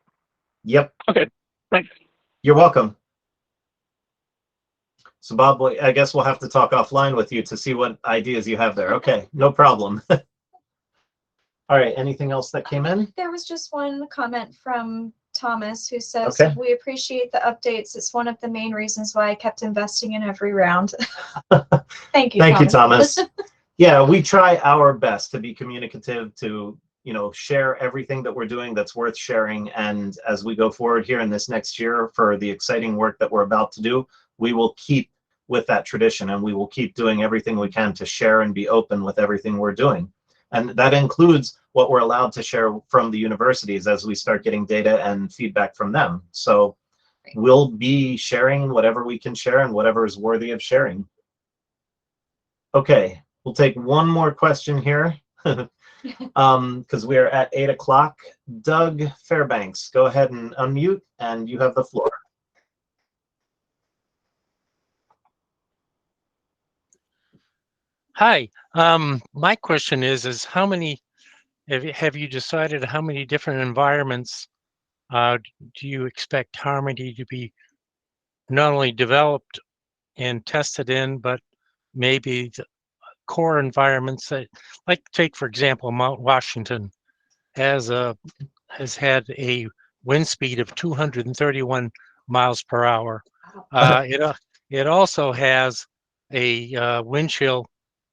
Yep. Okay, thanks. You're welcome. So Bob, I guess we'll have to talk offline with you to see what ideas you have there. Okay, no problem. All right, anything else that came in? There was just one comment from Thomas who says, Okay. we appreciate the updates. It's one of the main reasons why I kept investing in every round. Thank you, Thank you, Thomas. Thomas. Yeah, we try our best to be communicative, to, you know, share everything that we're doing that's worth sharing. And as we go forward here in this next year for the exciting work that we're about to do, we will keep with that tradition, and we will keep doing everything we can to share and be open with everything we're doing. And that includes what we're allowed to share from the universities as we start getting data and feedback from them. So we'll be sharing whatever we can share and whatever is worthy of sharing. Okay, we'll take one more question here because we are at 8 o'clock. Doug Fairbanks, go ahead and unmute, and you have the floor. Hi. My question is how many have you decided how many different environments do you expect Harmony to be not only developed and tested in, but maybe the core environments that, like, take for example, Mount Washington has had a wind speed of 231 miles per hour. It also has a wind chill,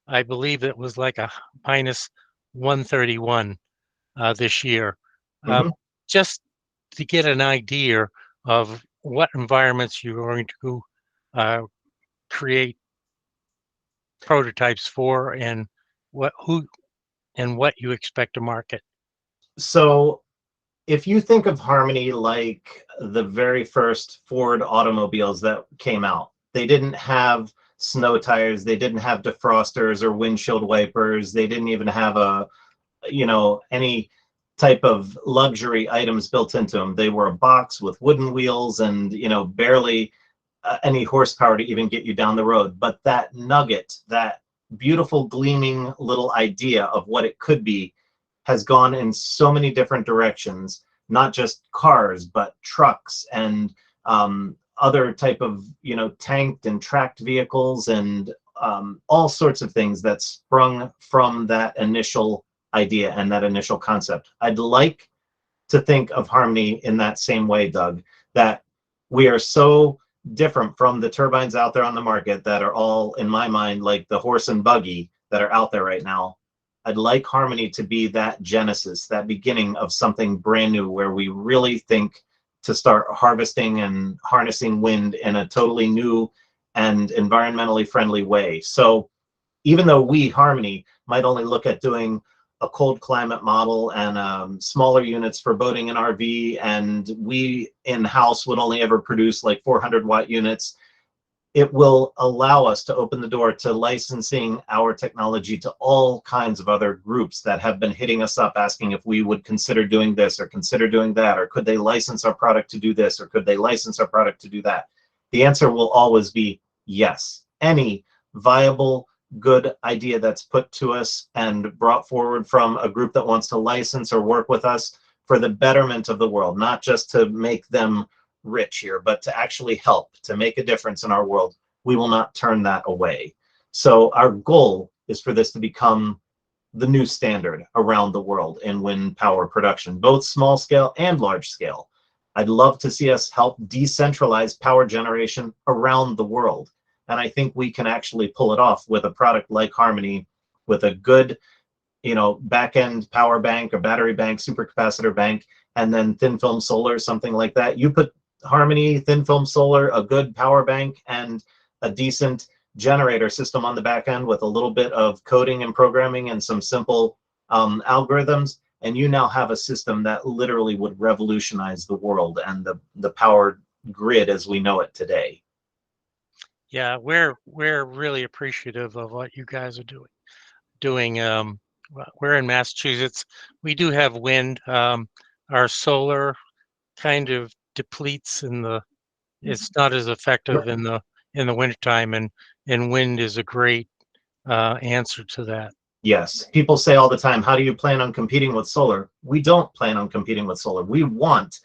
I believe it was like a minus 131 this year. Just to get an idea of what environments you're going to create prototypes for, and what you expect to market. So if you think of Harmony like the very first Ford automobiles that came out, they didn't have snow tires, they didn't have defrosters or windshield wipers, they didn't even have any type of luxury items built into them. They were a box with wooden wheels and barely any horsepower to even get you down the road. But that nugget, that beautiful gleaming little idea of what it could be, has gone in so many different directions, not just cars, but trucks and other type of tanked and tracked vehicles, and all sorts of things that sprung from that initial idea and that initial concept. I'd like to think of Harmony in that same way, Doug, that we are so different from the turbines out there on the market that are all, in my mind, like the horse and buggy that are out there right now. I'd like Harmony to be that genesis, that beginning of something brand new, where we really think to start harvesting and harnessing wind in a totally new and environmentally friendly way. So even though we, Harmony, might only look at doing a cold climate model and smaller units for boating and RV, and we in-house would only ever produce like 400-watt units, it will allow us to open the door to licensing our technology to all kinds of other groups that have been hitting us up asking if we would consider doing this or consider doing that, or could they license our product to do this, or could they license our product to do that. The answer will always be yes. Any viable, good idea that's put to us and brought forward from a group that wants to license or work with us for the betterment of the world, not just to make them rich here, but to actually help, to make a difference in our world, we will not turn that away. So our goal is for this to become the new standard around the world in wind power production, both small scale and large scale. I'd love to see us help decentralize power generation around the world. And I think we can actually pull it off with a product like Harmony, with a good, back-end power bank or battery bank, supercapacitor bank, and then thin film solar, something like that. You put Harmony, thin film solar, a good power bank, and a decent generator system on the back end with a little bit of coding and programming and some simple algorithms, and you now have a system that literally would revolutionize the world and the power grid as we know it today. Yeah, we're really appreciative of what you guys are doing. We're in Massachusetts. We do have wind. Our solar kind of depletes it's not as effective in the wintertime, and wind is a great answer to that. Yes, people say all the time, how do you plan on competing with solar? We don't plan on competing with solar. We want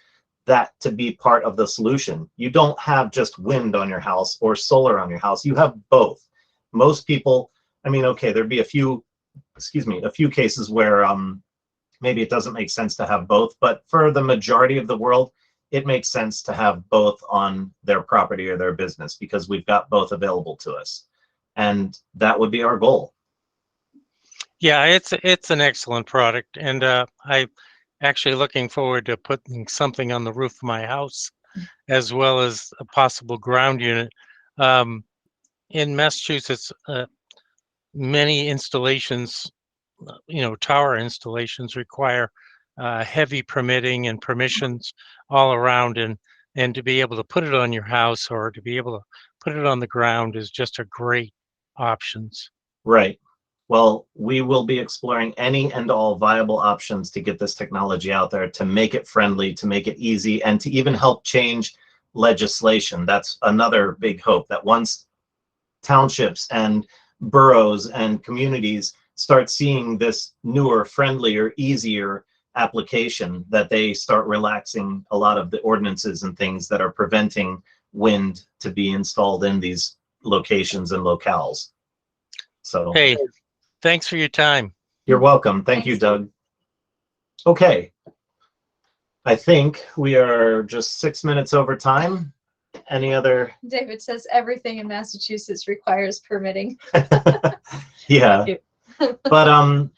that to be part of the solution. You don't have just wind on your house or solar on your house. You have both. Most people, I mean, okay, there'd be a few cases where maybe it doesn't make sense to have both, but for the majority of the world, it makes sense to have both on their property or their business because we've got both available to us. And that would be our goal. Yeah, it's an excellent product, and I actually looking forward to putting something on the roof of my house, as well as a possible ground unit. In Massachusetts, many installations, tower installations require heavy permitting and permissions all around, and to be able to put it on your house or to be able to put it on the ground is just a great options. Right. Well, we will be exploring any and all viable options to get this technology out there, to make it friendly, to make it easy, and to even help change legislation. That's another big hope, that once townships and boroughs and communities start seeing this newer, friendlier, easier application, that they start relaxing a lot of the ordinances and things that are preventing wind to be installed in these locations and locales. So Hey, thanks for your time. you're welcome. Thank you, Doug. Okay. I think we are just 6 minutes over time. Any other? David says everything in Massachusetts requires permitting. Yeah. But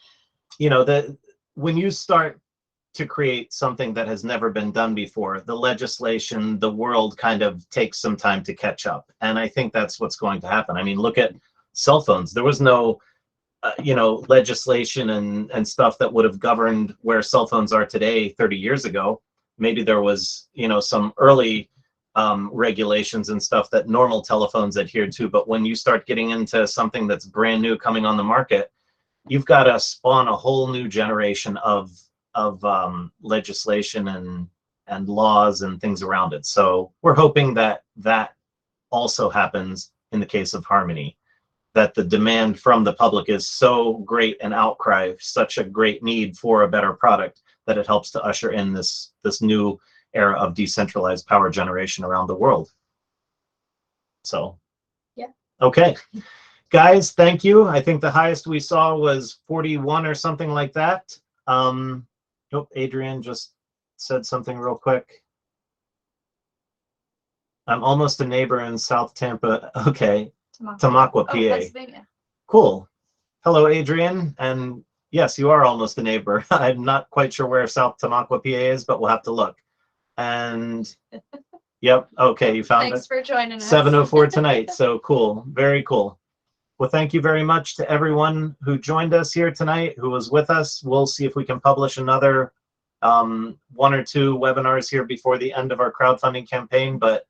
when you start to create something that has never been done before, the legislation, the world kind of takes some time to catch up. And I think that's what's going to happen. I mean, look at cell phones. There was no legislation and stuff that would have governed where cell phones are today 30 years ago. Maybe there was, some early regulations and stuff that normal telephones adhered to. But when you start getting into something that's brand new coming on the market, you've got to spawn a whole new generation of legislation and laws and things around it. So we're hoping that that also happens in the case of Harmony, that the demand from the public is so great, an outcry, such a great need for a better product, that it helps to usher in this new era of decentralized power generation around the world. So, yeah. Okay. Guys, thank you. I think the highest we saw was 41 or something like that. Oh, Adrian just said something real quick. I'm almost a neighbor in South Tampa. Okay. Tamaqua, PA. Pennsylvania. Cool. Hello, Adrian. And yes, you are almost a neighbor. I'm not quite sure where South Tamaqua, PA is, but we'll have to look. And yep. Okay. You found it. Thanks for joining us. 7:04 tonight. So cool. Very cool. Well, thank you very much to everyone who joined us here tonight, who was with us. We'll see if we can publish another 1 or 2 webinars here before the end of our crowdfunding campaign. But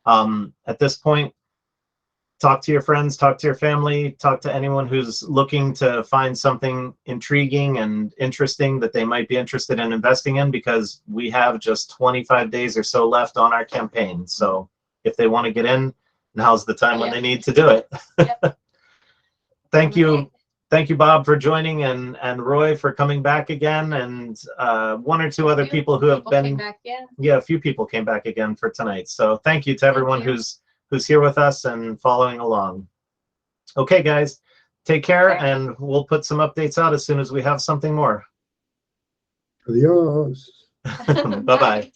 at this point, talk to your friends, talk to your family, talk to anyone who's looking to find something intriguing and interesting that they might be interested in investing in, because we have just 25 days or so left on our campaign. So if they want to get in, now's the time when they need to do it. Yep. Thank you. Thank you, Bob, for joining, and Roy for coming back again, and 1 or 2 other people who have been, back, a few people came back again for tonight. So thank you to everyone who's here with us and following along. Okay, guys, take care, and we'll put some updates out as soon as we have something more. Adios. Bye-bye.